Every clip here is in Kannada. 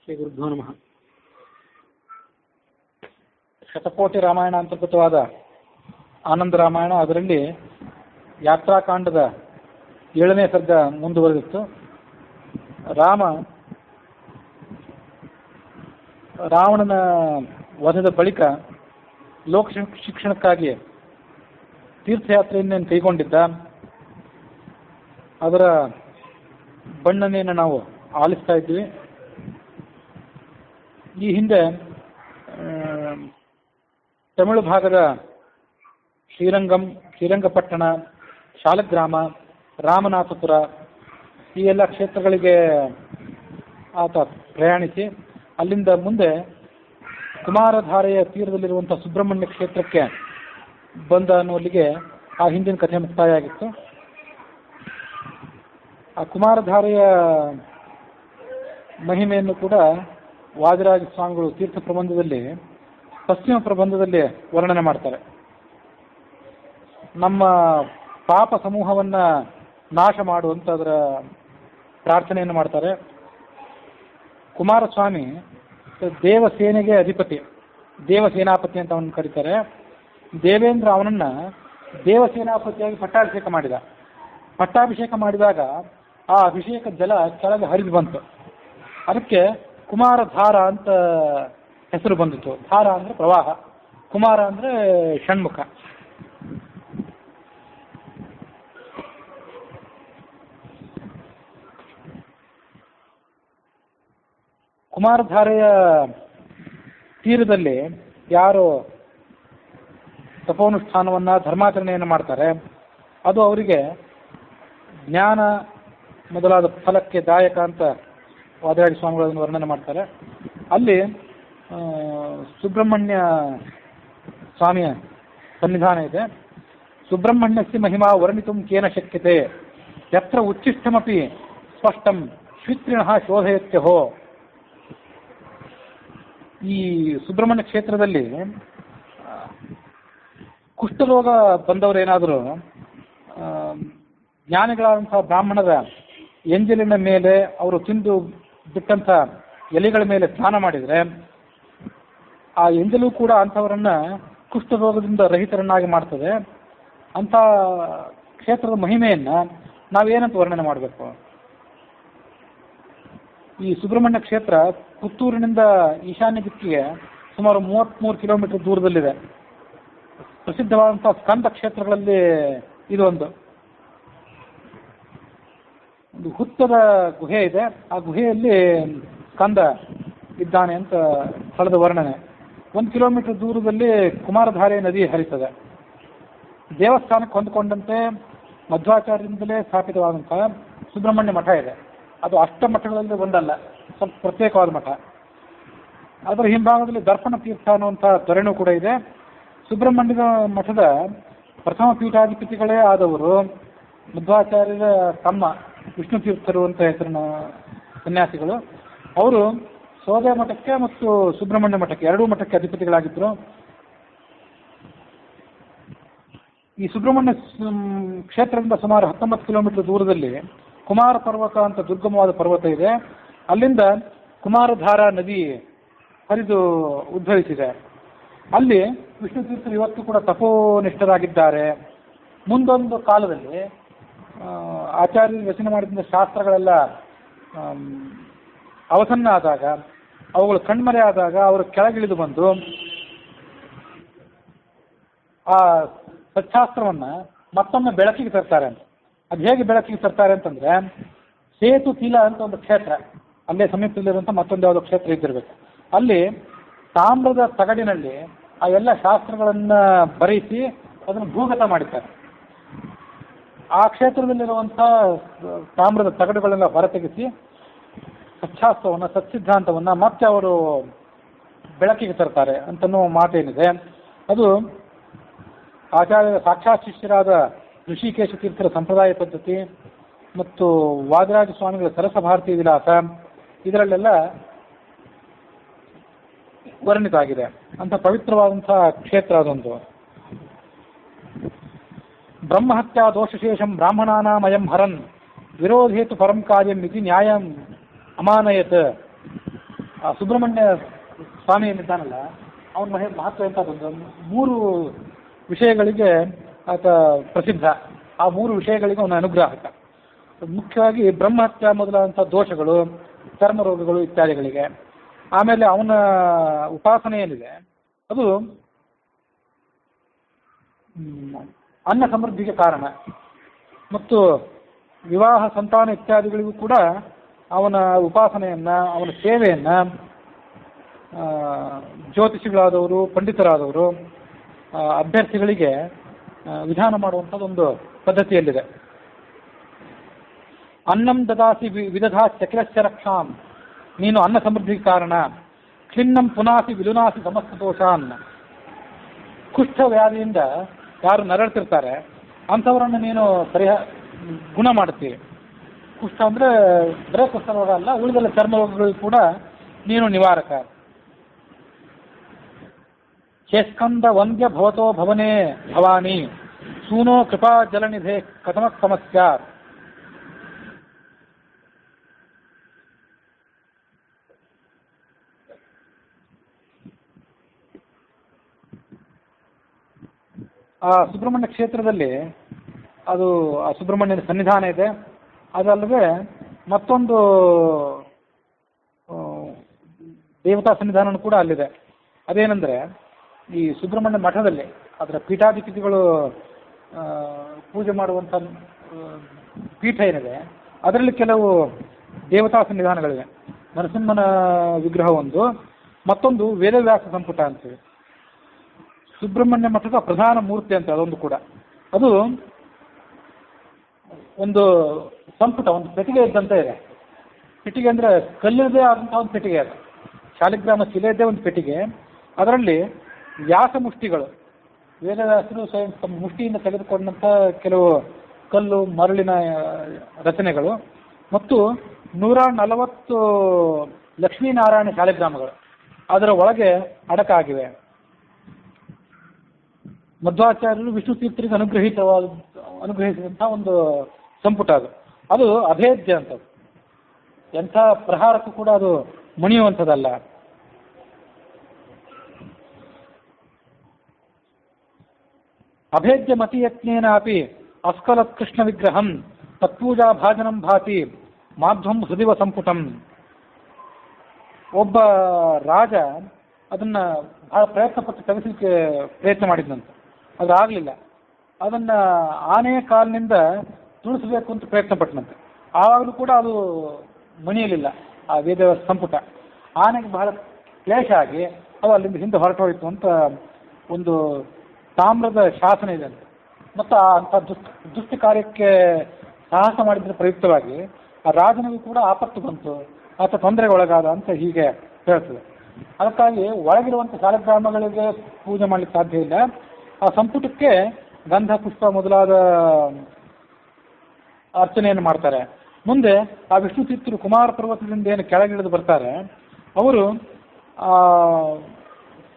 ಶ್ರೀ ಗುರುಭ್ಯೋ ನಮಃ. ಶತಕೋಟಿ ರಾಮಾಯಣ ಅಂತರ್ಗತವಾದ ಆನಂದ ರಾಮಾಯಣ, ಅದರಲ್ಲಿ ಯಾತ್ರಾಕಾಂಡದ 7ನೇ ಸರ್ಗ ಮುಂದುವರೆದಿತ್ತು. ರಾವಣನ ವಧದ ಬಳಿಕ ಲೋಕ ಶಿಕ್ಷಣಕ್ಕಾಗಿ ತೀರ್ಥಯಾತ್ರೆಯನ್ನೇನು ಕೈಗೊಂಡಿದ್ದ, ಅದರ ಬಣ್ಣನೆಯನ್ನು ನಾವು ಆಲಿಸ್ತಾ ಇದ್ವಿ. ಈ ಹಿಂದೆ ತಮಿಳು ಭಾಗದ ಶ್ರೀರಂಗಪಟ್ಟಣ, ಶಾಲಗ್ರಾಮ, ರಾಮನಾಥಪುರ ಈ ಎಲ್ಲ ಕ್ಷೇತ್ರಗಳಿಗೆ ಆತ ಪ್ರಯಾಣಿಸಿ ಅಲ್ಲಿಂದ ಮುಂದೆ ಕುಮಾರಧಾರೆಯ ತೀರದಲ್ಲಿರುವಂಥ ಸುಬ್ರಹ್ಮಣ್ಯ ಕ್ಷೇತ್ರಕ್ಕೆ ಬಂದ ಅನ್ನುವಲ್ಲಿಗೆ ಆ ಹಿಂದಿನ ಕಥೆ ಮುಕ್ತಾಯ ಆಗಿತ್ತು. ಆ ಕುಮಾರಧಾರೆಯ ಮಹಿಮೆಯನ್ನು ಕೂಡ ವಾದಿರಾಜ ಸ್ವಾಮಿಗಳು ತೀರ್ಥ ಪ್ರಬಂಧದಲ್ಲಿ, ಪಶ್ಚಿಮ ಪ್ರಬಂಧದಲ್ಲಿ ವರ್ಣನೆ ಮಾಡ್ತಾರೆ. ನಮ್ಮ ಪಾಪ ಸಮೂಹವನ್ನ ನಾಶ ಮಾಡುವಂತ ಅದರ ಪ್ರಾರ್ಥನೆಯನ್ನು ಮಾಡ್ತಾರೆ. ಕುಮಾರಸ್ವಾಮಿ ದೇವಸೇನೆಗೆ ಅಧಿಪತಿ, ದೇವಸೇನಾಪತಿ ಅಂತ ಅವನ್ನ ಕರೀತಾರೆ. ದೇವೇಂದ್ರ ಅವನನ್ನ ದೇವಸೇನಾಪತಿಯಾಗಿ ಪಟ್ಟಾಭಿಷೇಕ ಮಾಡಿದ. ಪಟ್ಟಾಭಿಷೇಕ ಮಾಡಿದಾಗ ಆ ಅಭಿಷೇಕ ಜಲ ಕೆಳಗೆ ಹರಿದು ಬಂತು. ಅದಕ್ಕೆ ಕುಮಾರಧಾರ ಅಂತ ಹೆಸರು ಬಂದಿತ್ತು. ಧಾರ ಅಂದ್ರೆ ಪ್ರವಾಹ, ಕುಮಾರ ಅಂದ್ರೆ ಷಣ್ಮುಖ. ಕುಮಾರಧಾರೆಯ ತೀರದಲ್ಲಿ ಯಾರು ತಪೋನುಷ್ಠಾನವನ್ನ, ಧರ್ಮಾಚರಣೆಯನ್ನು ಮಾಡ್ತಾರೆ, ಅದು ಅವರಿಗೆ ಜ್ಞಾನ ಮೊದಲಾದ ಫಲಕ್ಕೆ ದಾಯಕ ಅಂತ ವಾದಿರಾಜ ಸ್ವಾಮಿಗಳು ಅದನ್ನು ವರ್ಣನೆ ಮಾಡ್ತಾರೆ. ಅಲ್ಲಿ ಸುಬ್ರಹ್ಮಣ್ಯ ಸ್ವಾಮಿಯ ಸನ್ನಿಧಾನ ಇದೆ. ಸುಬ್ರಹ್ಮಣ್ಯಸ್ಯ ಮಹಿಮಾ ವರ್ಣಿತುಂ ಕೇನ ಶಕ್ಯತೆ, ಯತ್ರ ಉಚ್ಚಿಷ್ಟಮಪಿ ಸ್ಪಷ್ಟಂ ಶ್ವಿತ್ರಿಣಃ ಶೋಧಯತ್ಯಹೋ. ಈ ಸುಬ್ರಹ್ಮಣ್ಯ ಕ್ಷೇತ್ರದಲ್ಲಿ ಕುಷ್ಠರೋಗ ಬಂದವರೇನಾದರೂ ಜ್ಞಾನಿಗಳಾದಂತಹ ಬ್ರಾಹ್ಮಣರ ಎಂಜಲಿನ ಮೇಲೆ, ಅವರು ತಿಂದು ಬಿಟ್ಟಂಥ ಎಲೆಗಳ ಮೇಲೆ ಸ್ನಾನ ಮಾಡಿದರೆ ಆ ಎಂಜಲು ಕೂಡ ಅಂಥವರನ್ನ ಕುಷ್ಠರೋಗದಿಂದ ರಹಿತರನ್ನಾಗಿ ಮಾಡ್ತದೆ. ಅಂಥ ಕ್ಷೇತ್ರದ ಮಹಿಮೆಯನ್ನು ನಾವೇನಂತ ವರ್ಣನೆ ಮಾಡಬೇಕು? ಈ ಸುಬ್ರಹ್ಮಣ್ಯ ಕ್ಷೇತ್ರ ಪುತ್ತೂರಿನಿಂದ ಈಶಾನ್ಯ ದಿಕ್ಕಿಗೆ ಸುಮಾರು 33 ಕಿಲೋಮೀಟರ್ ದೂರದಲ್ಲಿದೆ. ಪ್ರಸಿದ್ಧವಾದಂಥ ಸ್ಕಂದ ಕ್ಷೇತ್ರಗಳಲ್ಲಿ ಇದು ಒಂದು ಹುತ್ತದ ಗುಹೆ ಇದೆ. ಆ ಗುಹೆಯಲ್ಲಿ ಸ್ಕಂದ ಇದ್ದಾನೆ ಅಂತ ಸ್ಥಳದ ವರ್ಣನೆ. 1 ಕಿಲೋಮೀಟರ್ ದೂರದಲ್ಲಿ ಕುಮಾರಧಾರೆ ನದಿ ಹರಿತದೆ. ದೇವಸ್ಥಾನಕ್ಕೆ ಹೊಂದಿಕೊಂಡಂತೆ ಮಧ್ವಾಚಾರ್ಯರಿಂದಲೇ ಸ್ಥಾಪಿತವಾದಂತಹ ಸುಬ್ರಹ್ಮಣ್ಯ ಮಠ ಇದೆ. ಅದು ಅಷ್ಟಮಠಗಳಲ್ಲಿ ಒಂದಲ್ಲ, ಸ್ವಲ್ಪ ಪ್ರತ್ಯೇಕವಾದ ಮಠ. ಅದರ ಹಿಂಭಾಗದಲ್ಲಿ ದರ್ಪಣ ತೀರ್ಥ ಅನ್ನುವಂಥ ತೊರೆನೂ ಕೂಡ ಇದೆ. ಸುಬ್ರಹ್ಮಣ್ಯದ ಮಠದ ಪ್ರಥಮ ಪೀಠಾಧಿಪತಿಗಳೇ ಆದವರು ಮಧ್ವಾಚಾರ್ಯರ ತಮ್ಮ ವಿಷ್ಣು ತೀರ್ಥರು ಅಂತ ಹೆಸರಿನ ಸನ್ಯಾಸಿಗಳು. ಅವರು ಸೋದೆ ಮಠಕ್ಕೆ ಮತ್ತು ಸುಬ್ರಹ್ಮಣ್ಯ ಮಠಕ್ಕೆ, ಎರಡೂ ಮಠಕ್ಕೆ ಅಧಿಪತಿಗಳಾಗಿದ್ದರು. ಈ ಸುಬ್ರಹ್ಮಣ್ಯ ಕ್ಷೇತ್ರದಿಂದ ಸುಮಾರು 19 ಕಿಲೋಮೀಟರ್ ದೂರದಲ್ಲಿ ಕುಮಾರ ಪರ್ವತ ಅಂತ ದುರ್ಗಮವಾದ ಪರ್ವತ ಇದೆ. ಅಲ್ಲಿಂದ ಕುಮಾರಧಾರಾ ನದಿ ಹರಿದು ಉದ್ಭವಿಸಿದೆ. ಅಲ್ಲಿ ವಿಷ್ಣು ತೀರ್ಥರು ಇವತ್ತು ಕೂಡ ತಪೋನಿಷ್ಠರಾಗಿದ್ದಾರೆ. ಮುಂದೊಂದು ಕಾಲದಲ್ಲಿ ಆಚಾರ್ಯರು ರಚನೆ ಮಾಡಿದ ಶಾಸ್ತ್ರಗಳೆಲ್ಲ ಅವಸನ್ನ ಆದಾಗ, ಅವುಗಳು ಕಣ್ಮರೆ ಆದಾಗ ಅವರು ಕೆಳಗಿಳಿದು ಬಂದು ಆ ಸಚ್ಚಾಸ್ತ್ರವನ್ನ ಮತ್ತೊಮ್ಮೆ ಬೆಳಕಿಗೆ ತರ್ತಾರೆ. ಅದು ಹೇಗೆ ಬೆಳಕಿಗೆ ತರ್ತಾರೆ ಅಂತಂದ್ರೆ, ಸೇತು ತೀಲ ಅಂತ ಒಂದು ಕ್ಷೇತ್ರ, ಅಲ್ಲೇ ಸಮೀಪದಲ್ಲಿರುವಂಥ ಮತ್ತೊಂದು ಯಾವುದೋ ಕ್ಷೇತ್ರ ಇದ್ದಿರಬೇಕು. ಅಲ್ಲಿ ತಾಮ್ರದ ತಗಡಿನಲ್ಲಿ ಆ ಎಲ್ಲ ಶಾಸ್ತ್ರಗಳನ್ನ ಬರೆಸಿ ಅದನ್ನು ಭೂಗತ ಮಾಡಿದ್ದಾರೆ. ಆ ಕ್ಷೇತ್ರದಲ್ಲಿರುವಂಥ ತಾಮ್ರದ ತಗಡುಗಳನ್ನೆಲ್ಲ ಹೊರತೆಗೆಸಿ ಸಚ್ಚಾಸ್ತ್ರವನ್ನು, ಸತ್ಸಿದ್ಧಾಂತವನ್ನ ಮತ್ತೆ ಅವರು ಬೆಳಕಿಗೆ ತರ್ತಾರೆ ಅಂತನೋ ಮಾತೇನಿದೆ. ಅದು ಆಚಾರ್ಯರ ಸಾಕ್ಷಾತ್ ಶಿಷ್ಯರಾದ ಋಷಿಕೇಶ ತೀರ್ಥರ ಸಂಪ್ರದಾಯ ಪದ್ಧತಿ ಮತ್ತು ವಾದಿರಾಜ ಸ್ವಾಮಿಗಳ ಸರಸ ಭಾರತೀಯ ವಿಲಾಸ ಇದರಲ್ಲೆಲ್ಲ ವರ್ಣಿತ ಆಗಿದೆ. ಅಂತ ಪವಿತ್ರವಾದಂತಹ ಕ್ಷೇತ್ರ ಅದೊಂದು. ಬ್ರಹ್ಮಹತ್ಯಾ ದೋಷಶೇಷಂ ಬ್ರಾಹ್ಮಣಾನಾಮಯಂ ಹರನ್ ವಿರೋಧೇತು ಪರಂ ಕಾರ್ಯಂ ಇತಿ ನ್ಯಾಯಂ ಅಮಾನಯತ್. ಆ ಸುಬ್ರಹ್ಮಣ್ಯ ಸ್ವಾಮಿ ಏನಿದ್ದಾನಲ್ಲ ಅವನ ಮಹತ್ವ ಎಂಥದ್ದೊಂದು 3 ವಿಷಯಗಳಿಗೆ ಆತ ಪ್ರಸಿದ್ಧ. ಆ 3 ವಿಷಯಗಳಿಗೆ ಅವನ ಅನುಗ್ರಾಹಕ. ಮುಖ್ಯವಾಗಿ ಬ್ರಹ್ಮಹತ್ಯ ಮೊದಲಾದಂಥ ದೋಷಗಳು, ಚರ್ಮ ರೋಗಗಳು ಇತ್ಯಾದಿಗಳಿಗೆ. ಆಮೇಲೆ ಅವನ ಉಪಾಸನೆ ಏನಿದೆ ಅದು ಅನ್ನ ಸಮೃದ್ಧಿಗೆ ಕಾರಣ ಮತ್ತು ವಿವಾಹ ಸಂತಾನ ಇತ್ಯಾದಿಗಳಿಗೂ ಕೂಡ ಅವನ ಉಪಾಸನೆಯನ್ನು, ಅವನ ಸೇವೆಯನ್ನು ಜ್ಯೋತಿಷಿಗಳಾದವರು, ಪಂಡಿತರಾದವರು ಅಭ್ಯರ್ಥಿಗಳಿಗೆ ವಿಧಾನ ಮಾಡುವಂಥದ್ದೊಂದು ಪದ್ಧತಿಯಲ್ಲಿದೆ. ಅನ್ನಂ ದದಾಸಿ ವಿದಧಾ ಚಕಿಲಸ್ಯ ರಕ್ಷಾಂ, ನೀನು ಅನ್ನ ಸಮೃದ್ಧಿಗೆ ಕಾರಣ. ಕ್ಲಿನ್ನಂ ಪುನಾಸಿ ವಿಲುನಾಸಿ ಸಮಸ್ತ ದೋಷಾನ್, ಕುಷ್ಠ ವ್ಯಾಧಿಯಿಂದ ಯಾರು ನರಳ್ತಿರ್ತಾರೆ ಅಂಥವರನ್ನು ನೀನು ಗುಣ ಮಾಡ್ತೀವಿ. ಕುಷ್ಠ ಅಂದರೆ ಬರೇ ಕುಷ್ಠ ರೋಗ ಅಲ್ಲ, ಉಳಿದೆಲ್ಲ ಚರ್ಮ ರೋಗಗಳು ಕೂಡ ನೀನು ನಿವಾರಕ. ಚೇಸ್ಕಂದ ವಂದ್ಯ ಭವತೋ ಭವನೇ ಭವಾನಿ, ಸೂನೋ ಕೃಪಾ ಜಲನಿಧೆ ಕಥಮ ಸಮಸ್ಯಾ. ಆ ಸುಬ್ರಹ್ಮಣ್ಯ ಕ್ಷೇತ್ರದಲ್ಲಿ ಅದು ಆ ಸುಬ್ರಹ್ಮಣ್ಯನ ಸನ್ನಿಧಾನ ಇದೆ. ಅದಲ್ಲದೆ ಮತ್ತೊಂದು ದೇವತಾ ಸನ್ನಿಧಾನ ಕೂಡ ಅಲ್ಲಿದೆ. ಅದೇನೆಂದರೆ ಈ ಸುಬ್ರಹ್ಮಣ್ಯ ಮಠದಲ್ಲಿ ಅದರ ಪೀಠಾಧಿಪತಿಗಳು ಪೂಜೆ ಮಾಡುವಂಥ ಪೀಠ ಏನಿದೆ ಅದರಲ್ಲಿ ಕೆಲವು ದೇವತಾ ಸನ್ನಿಧಾನಗಳಿವೆ. ನರಸಿಂಹನ ವಿಗ್ರಹ ಒಂದು, ಮತ್ತೊಂದು ವೇದವ್ಯಾಸ ಸಂಪುಟ ಅಂತೇಳಿ. ಸುಬ್ರಹ್ಮಣ್ಯ ಮಠದ ಪ್ರಧಾನ ಮೂರ್ತಿ ಅಂತ ಅದೊಂದು ಕೂಡ. ಅದು ಒಂದು ಸಂಪುಟ, ಒಂದು ಪೆಟ್ಟಿಗೆ ಇದ್ದಂತೆ ಇದೆ. ಪೆಟ್ಟಿಗೆ ಅಂದರೆ ಕಲ್ಲಿದೆ ಆದಂಥ ಒಂದು ಪೆಟ್ಟಿಗೆ ಅದು. ಶಾಲಿಗ್ರಾಮ ಶಿಲೆಯದ್ದೇ ಒಂದು ಪೆಟ್ಟಿಗೆ. ಅದರಲ್ಲಿ ವ್ಯಾಸ ಮುಷ್ಟಿಗಳು, ವೇದವ್ಯಾಸರು ಸ್ವಯಂ ತಮ್ಮ ಮುಷ್ಟಿಯಿಂದ ತೆಗೆದುಕೊಂಡಂಥ ಕೆಲವು ಕಲ್ಲು ಮರಳಿನ ರಚನೆಗಳು ಮತ್ತು 140 ಲಕ್ಷ್ಮೀನಾರಾಯಣ ಶಾಲಿಗ್ರಾಮಗಳು ಅದರ ಒಳಗೆ ಅಡಕಾಗಿವೆ. ಮಧ್ವಾಚಾರ್ಯರು ವಿಷ್ಣು ತೀರ್ಥರಿಗೆ ಅನುಗ್ರಹಿಸಿದಂಥ ಒಂದು ಸಂಪುಟ ಅದು. ಅದು ಅಭೇದ್ಯ ಅಂತದ್ದು, ಎಂಥ ಪ್ರಹಾರಕ್ಕೂ ಕೂಡ ಅದು ಮಣಿಯುವಂಥದ್ದಲ್ಲ. ಅಭೇದ್ಯ ಮತಿಯತ್ನೇನ ಅಪಿ ಅಸ್ಕಲತ್ ಕೃಷ್ಣ ವಿಗ್ರಹಂ ತತ್ಪೂಜಾ ಭಾಜನಂ ಭಾತಿ ಮಾಧ್ವಂ ಹೃದಿವ ಸಂಪುಟಂ. ಒಬ್ಬ ರಾಜ ಅದನ್ನು ಬಹಳ ಪ್ರಯತ್ನಪಟ್ಟು ತೆಗೆಸಲಿಕ್ಕೆ ಪ್ರಯತ್ನ ಮಾಡಿದ್ನಂತೆ. ಅದು ಆಗಲಿಲ್ಲ. ಅದನ್ನು ಆನೆಯ ಕಾಲಿನಿಂದ ತುಳಿಸಬೇಕು ಅಂತ ಪ್ರಯತ್ನ ಪಟ್ಟನಂತೆ. ಆವಾಗಲೂ ಕೂಡ ಅದು ಮಣಿಯಲಿಲ್ಲ ಆ ವೇದ ಸಂಪುಟ. ಆನೆಗೆ ಬಹಳ ಕ್ಲೇಶ ಆಗಿ ಅದು ಅಲ್ಲಿಂದ ಹಿಂದೆ ಹೊರಟೋಯಿತು ಅಂತ ಒಂದು ತಾಮ್ರದ ಶಾಸನ ಇದೆ ಅಂತ. ಮತ್ತು ಅಂಥ ದುಷ್ಟ ಕಾರ್ಯಕ್ಕೆ ಸಾಹಸ ಮಾಡಿದ್ರ ಪ್ರಯುಕ್ತವಾಗಿ ಆ ರಾಜನಿಗೂ ಕೂಡ ಆಪತ್ತು ಬಂತು, ಆತ ತೊಂದರೆಗೆ ಒಳಗಾದ ಅಂತ ಹೀಗೆ ಹೇಳ್ತದೆ. ಅದಕ್ಕಾಗಿ ಒಳಗಿರುವಂಥ ಶಾಲಿಗ್ರಾಮಗಳಿಗೆ ಪೂಜೆ ಮಾಡಲಿಕ್ಕೆ ಸಾಧ್ಯ ಇಲ್ಲ. ಆ ಸಂಪುಟಕ್ಕೆ ಗಂಧ ಪುಷ್ಪ ಮೊದಲಾದ ಅರ್ಚನೆಯನ್ನು ಮಾಡ್ತಾರೆ. ಮುಂದೆ ಆ ವಿಷ್ಣು ತೀರ್ಥರು ಕುಮಾರ ಪರ್ವತದಿಂದ ಏನು ಕೆಳಗಿಳಿದು ಬರ್ತಾರೆ, ಅವರು ಆ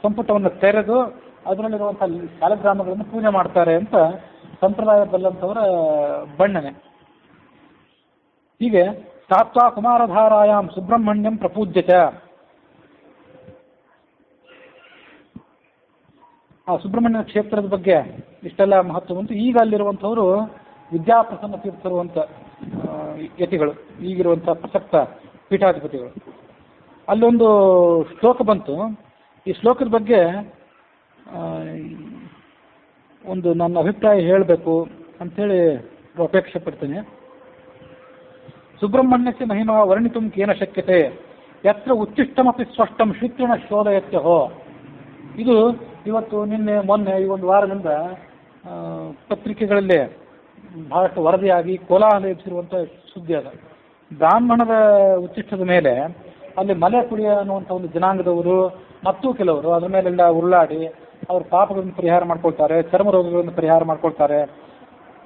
ಸಂಪುಟವನ್ನು ತೆರೆದು ಅದರಲ್ಲಿರುವಂಥ ಶಾಲಿಗ್ರಾಮಗಳನ್ನು ಪೂಜೆ ಮಾಡ್ತಾರೆ ಅಂತ ಸಂಪ್ರದಾಯ ಬಲ್ಲಂಥವರ ಬಣ್ಣನೆ. ಹೀಗೆ ಸ್ಥಾತ್ವಾ ಕುಮಾರಧಾರಾಯಾಮ್ ಸುಬ್ರಹ್ಮಣ್ಯಂ ಪ್ರಪೂಜ್ಯತ. ಆ ಸುಬ್ರಹ್ಮಣ್ಯ ಕ್ಷೇತ್ರದ ಬಗ್ಗೆ ಇಷ್ಟೆಲ್ಲ ಮಹತ್ವ ಬಂತು. ಈಗ ಅಲ್ಲಿರುವಂಥವರು ವಿದ್ಯಾಪ್ರಸನ್ನ ತೀರ್ಥರು ಅಂತ ಯತಿಗಳು, ಈಗಿರುವಂಥ ಪ್ರಸಕ್ತ ಪೀಠಾಧಿಪತಿಗಳು. ಅಲ್ಲೊಂದು ಶ್ಲೋಕ ಬಂತು. ಈ ಶ್ಲೋಕದ ಬಗ್ಗೆ ಒಂದು ನನ್ನ ಅಭಿಪ್ರಾಯ ಹೇಳಬೇಕು ಅಂಥೇಳಿ ಅಪೇಕ್ಷೆ ಪಡ್ತೇನೆ. ಸುಬ್ರಹ್ಮಣ್ಯಕ್ಕೆ ಮಹಿಮಾ ವರ್ಣಿತು ಕೇನ ಶಕ್ಯತೆ ಯತ್ರ ಉಚ್ಚಿಷ್ಟಮಪಿ ಸ್ಪಷ್ಟಂ ಶ್ರೀಕೃಣ ಶೋಧಯತ್ಯಹೋ. ಇದು ಇವತ್ತು ನಿನ್ನೆ ಮೊನ್ನೆ ಈ ಒಂದು ವಾರದಿಂದ ಪತ್ರಿಕೆಗಳಲ್ಲಿ ಬಹಳಷ್ಟು ವರದಿಯಾಗಿ ಕೋಲಾಹಲ ಎಬ್ಬಿಸಿರುವಂಥ ಸುದ್ದಿ ಅದ. ಬ್ರಾಹ್ಮಣದ ಉಚ್ಚಿಷ್ಟದ ಮೇಲೆ ಅಲ್ಲಿ ಮಲೆ ಕುಡಿಯ ಅನ್ನುವಂಥ ಒಂದು ಜನಾಂಗದವರು ಮತ್ತು ಕೆಲವರು ಅದರ ಮೇಲೆಲ್ಲ ಉರುಳಾಡಿ ಅವ್ರ ಪಾಪಗಳನ್ನು ಪರಿಹಾರ ಮಾಡ್ಕೊಳ್ತಾರೆ, ಚರ್ಮ ರೋಗಗಳನ್ನು ಪರಿಹಾರ ಮಾಡ್ಕೊಳ್ತಾರೆ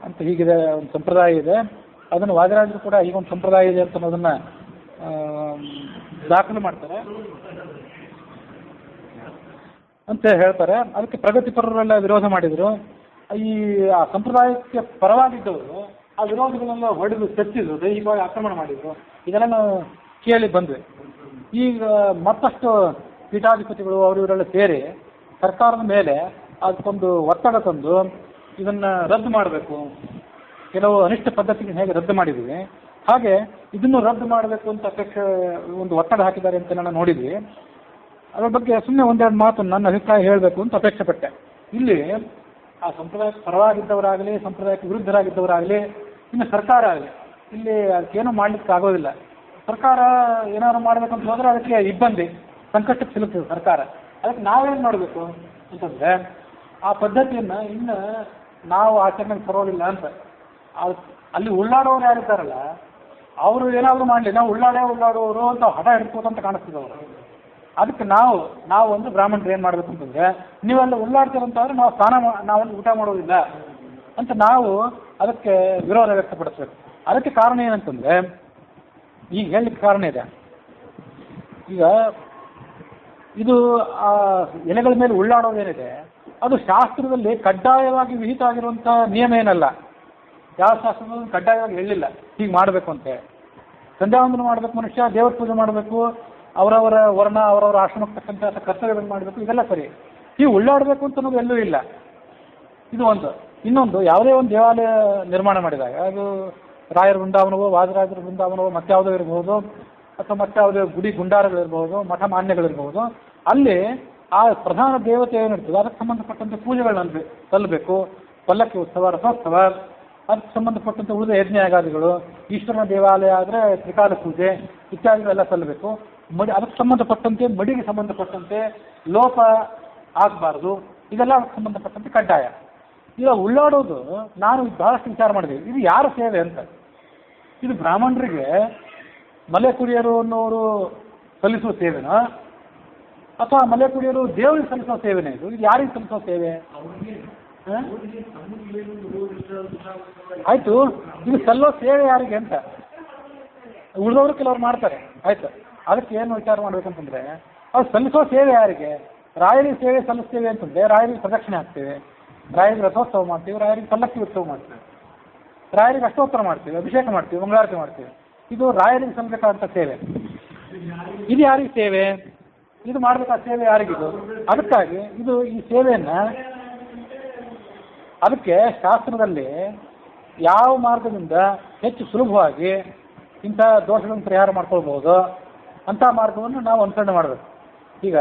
ಅಂತ ಹೀಗಿದೆ ಒಂದು ಸಂಪ್ರದಾಯ ಇದೆ. ಅದನ್ನು ವಾದಿರಾಜರು ಕೂಡ ಈಗೊಂದು ಸಂಪ್ರದಾಯ ಇದೆ ಅಂತ ಅನ್ನೋದನ್ನು ದಾಖಲೆ ಮಾಡ್ತಾರೆ ಅಂತ ಹೇಳ್ತಾರೆ. ಅದಕ್ಕೆ ಪ್ರಗತಿಪರರೆಲ್ಲ ವಿರೋಧ ಮಾಡಿದರು. ಆ ಸಂಪ್ರದಾಯಕ್ಕೆ ಪರವಾಗಿದ್ದವರು ಆ ವಿರೋಧಿಗಳೆಲ್ಲ ಹೊಡೆದು ಚರ್ಚಿದ್ರು, ದೈಹಿಕವಾಗಿ ಆಕ್ರಮಣ ಮಾಡಿದರು. ಇದೆಲ್ಲ ನಾವು ಕೇಳಿ ಬಂದ್ವಿ. ಈಗ ಮತ್ತಷ್ಟು ಪೀಠಾಧಿಪತಿಗಳು ಅವರು ಇವರೆಲ್ಲ ಸೇರಿ ಸರ್ಕಾರದ ಮೇಲೆ ಅದಕ್ಕೊಂದು ಒತ್ತಡ ತಂದು ಇದನ್ನು ರದ್ದು ಮಾಡಬೇಕು, ಕೆಲವು ಅನಿಷ್ಟ ಪದ್ಧತಿಗೆ ಹೇಗೆ ರದ್ದು ಮಾಡಿದ್ವಿ ಹಾಗೆ ಇದನ್ನು ರದ್ದು ಮಾಡಬೇಕು ಅಂತ ಅಪೇಕ್ಷೆ ಒಂದು ಒತ್ತಡ ಹಾಕಿದ್ದಾರೆ ಅಂತ ನಾನು ನೋಡಿದ್ವಿ. ಅದರ ಬಗ್ಗೆ ಸುಮ್ಮನೆ ಒಂದೆರಡು ಮಾತು ನನ್ನ ಅಭಿಪ್ರಾಯ ಹೇಳಬೇಕು ಅಂತ ಅಪೇಕ್ಷೆ ಪಟ್ಟೆ. ಇಲ್ಲಿ ಆ ಸಂಪ್ರದಾಯಕ್ಕೆ ಪರವಾಗಿದ್ದವರಾಗಲಿ, ಸಂಪ್ರದಾಯಕ್ಕೆ ವಿರುದ್ಧರಾಗಿದ್ದವರಾಗಲಿ, ಇನ್ನು ಸರ್ಕಾರ ಆಗಲಿ, ಇಲ್ಲಿ ಅದಕ್ಕೇನೂ ಮಾಡಲಿಕ್ಕೆ ಆಗೋದಿಲ್ಲ. ಸರ್ಕಾರ ಏನಾದ್ರು ಮಾಡಬೇಕಂತ ಹೋದರೆ ಅದಕ್ಕೆ ಇಬ್ಬಂದಿ, ಸಂಕಷ್ಟಕ್ಕೆ ಸಿಲುಕ್ತದೆ ಸರ್ಕಾರ. ಅದಕ್ಕೆ ನಾವೇನು ಮಾಡಬೇಕು ಅಂತಂದರೆ ಆ ಪದ್ಧತಿಯನ್ನು ಇನ್ನು ನಾವು ಆಚರಣೆಗೆ ತರೋದಿಲ್ಲ ಅಂತ. ಅಲ್ಲಿ ಉಳ್ಳಾಡೋರು ಯಾರಿದ್ದಾರಲ್ಲ ಅವರು ಏನಾದರೂ ಮಾಡಲಿ, ನಾವು ಉಳ್ಳಾಡೋರು ಅಂತ ಹಠ ಹಿಡ್ಕೋತಂತ ಕಾಣಿಸ್ತದೆ ಅವರು. ಅದಕ್ಕೆ ನಾವು ಒಂದು ಬ್ರಾಹ್ಮಣರು ಏನು ಮಾಡಬೇಕು ಅಂತಂದರೆ, ನೀವೆಲ್ಲ ಉಳ್ಳಾಡ್ತೀರಂತಂದ್ರೆ ನಾವಲ್ಲಿ ಊಟ ಮಾಡೋದಿಲ್ಲ ಅಂತ ನಾವು ಅದಕ್ಕೆ ವಿರೋಧ ವ್ಯಕ್ತಪಡಿಸ್ಬೇಕು. ಅದಕ್ಕೆ ಕಾರಣ ಏನಂತಂದರೆ, ಈಗ ಹೇಳಲಿಕ್ಕೆ ಕಾರಣ ಇದೆ. ಈಗ ಇದು ಎಲೆಗಳ ಮೇಲೆ ಉಳ್ಳಾಡೋದೇನಿದೆ ಅದು ಶಾಸ್ತ್ರದಲ್ಲಿ ಕಡ್ಡಾಯವಾಗಿ ವಿಹಿತ ಆಗಿರುವಂಥ ನಿಯಮ ಏನಲ್ಲ. ಯಾವ ಶಾಸ್ತ್ರದಲ್ಲೂ ಕಡ್ಡಾಯವಾಗಿ ಹೇಳಿಲ್ಲ ಹೀಗೆ ಮಾಡಬೇಕು ಅಂತ. ಸಂಧ್ಯಾವಂದನ ಮಾಡಬೇಕು, ಮನುಷ್ಯ ದೇವರ ಪೂಜೆ ಮಾಡಬೇಕು, ಅವರವರ ವರ್ಣ ಅವರವರ ಆಶ್ರಮಕ್ಕೆ ತಕ್ಕಂಥ ಕರ್ತವ್ಯಗಳನ್ನು ಮಾಡಬೇಕು, ಇದೆಲ್ಲ ಸರಿ. ಹೀಗೆ ಉಳ್ಳಾಡಬೇಕು ಅಂತ ಅನ್ನೋದು ಎಲ್ಲೂ ಇಲ್ಲ. ಇದು ಒಂದು. ಇನ್ನೊಂದು, ಯಾವುದೇ ಒಂದು ದೇವಾಲಯ ನಿರ್ಮಾಣ ಮಾಡಿದಾಗ ಅದು ರಾಯರ ವೃಂದಾವನವೋ, ವಾದರಾಜರ ವೃಂದಾವನವೋ, ಮತ್ಯಾವುದೋ ಇರಬಹುದು, ಅಥವಾ ಮತ್ಯಾವುದೇ ಗುಡಿ ಗುಂಡಾರಗಳಿರ್ಬೋದು, ಮಠ ಮಾನ್ಯಗಳಿರ್ಬೋದು, ಅಲ್ಲಿ ಆ ಪ್ರಧಾನ ದೇವತೆ ಏನಿರ್ತದೆ ಅದಕ್ಕೆ ಸಂಬಂಧಪಟ್ಟಂತೆ ಪೂಜೆಗಳನ್ನ ಸಲ್ಲಬೇಕು. ಪಲ್ಲಕ್ಕಿ ಉತ್ಸವ, ರಥೋತ್ಸವ, ಅದಕ್ಕೆ ಸಂಬಂಧಪಟ್ಟಂತೆ ಉಳಿದ ಯಜ್ಞಯಾಗಾದಿಗಳು, ಈಶ್ವರನ ದೇವಾಲಯ ಆದರೆ ತ್ರಿಕಾಲ ಪೂಜೆ ಇತ್ಯಾದಿಗಳೆಲ್ಲ ಸಲ್ಲಬೇಕು. ಅದಕ್ಕೆ ಸಂಬಂಧಪಟ್ಟಂತೆ ಮಡಿಗೆ ಸಂಬಂಧಪಟ್ಟಂತೆ ಲೋಪ ಆಗಬಾರ್ದು, ಇದೆಲ್ಲ ಅದಕ್ಕೆ ಸಂಬಂಧಪಟ್ಟಂತೆ ಕಡ್ಡಾಯ. ಈಗ ಉಳ್ಳಾಡೋದು ನಾನು ಬಹಳಷ್ಟು ವಿಚಾರ ಮಾಡಿದ್ದೀವಿ, ಇದು ಯಾರ ಸೇವೆ ಅಂತ. ಇದು ಬ್ರಾಹ್ಮಣರಿಗೆ ಮಲೆ ಕುಡಿಯರು ಅನ್ನೋರು ಸಲ್ಲಿಸುವ ಸೇವೆನೋ ಅಥವಾ ಮಲೆ ಕುಡಿಯರು ದೇವರಿಗೆ ಸಲ್ಲಿಸೋ ಸೇವೆನೇ? ಇದು ಯಾರಿಗೆ ಸಲ್ಲಿಸೋ ಸೇವೆ? ಆಯ್ತು, ಇದು ಸಲ್ಲೋ ಸೇವೆ ಯಾರಿಗೆ ಅಂತ ಉಳಿದವರು ಕೆಲವ್ರು ಮಾಡ್ತಾರೆ. ಆಯ್ತು, ಅದಕ್ಕೆ ಏನು ವಿಚಾರ ಮಾಡ್ಬೇಕಂತಂದ್ರೆ, ಅವ್ರು ಸಲ್ಲಿಸೋ ಸೇವೆ ಯಾರಿಗೆ? ರಾಯರಿಗೆ ಸೇವೆ ಸಲ್ಲಿಸ್ತೇವೆ ಅಂತಂದ್ರೆ ರಾಯರಿಗೆ ಪ್ರದಕ್ಷಿಣೆ ಹಾಕ್ತೇವೆ, ರಾಯರಿಗೆ ರಥೋತ್ಸವ ಮಾಡ್ತೀವಿ, ರಾಯರಿಗೆ ಪಲ್ಲಕ್ಕಿ ಉತ್ಸವ ಮಾಡ್ತೀವಿ, ರಾಯರಿಗೆ ಅಷ್ಟೋತ್ತರ ಮಾಡ್ತೀವಿ, ಅಭಿಷೇಕ ಮಾಡ್ತೀವಿ, ಮಂಗಳಾರತಿ ಮಾಡ್ತೀವಿ. ಇದು ರಾಯರಿಗೆ ಸಲ್ಲಬೇಕಾದಂಥ ಸೇವೆ. ಇದು ಯಾರಿಗೆ ಸೇವೆ? ಇದು ಮಾಡಬೇಕಾದ ಸೇವೆ ಯಾರಿಗಿದು? ಅದಕ್ಕಾಗಿ ಈ ಸೇವೆಯನ್ನು ಅದಕ್ಕೆ ಶಾಸ್ತ್ರದಲ್ಲಿ ಯಾವ ಮಾರ್ಗದಿಂದ ಹೆಚ್ಚು ಸುಲಭವಾಗಿ ಇಂಥ ದೋಷಗಳನ್ನು ಪರಿಹಾರ ಮಾಡ್ಕೊಳ್ಬೋದು ಅಂಥ ಮಾರ್ಗವನ್ನು ನಾವು ಅನುಸರಣೆ ಮಾಡಬೇಕು. ಈಗ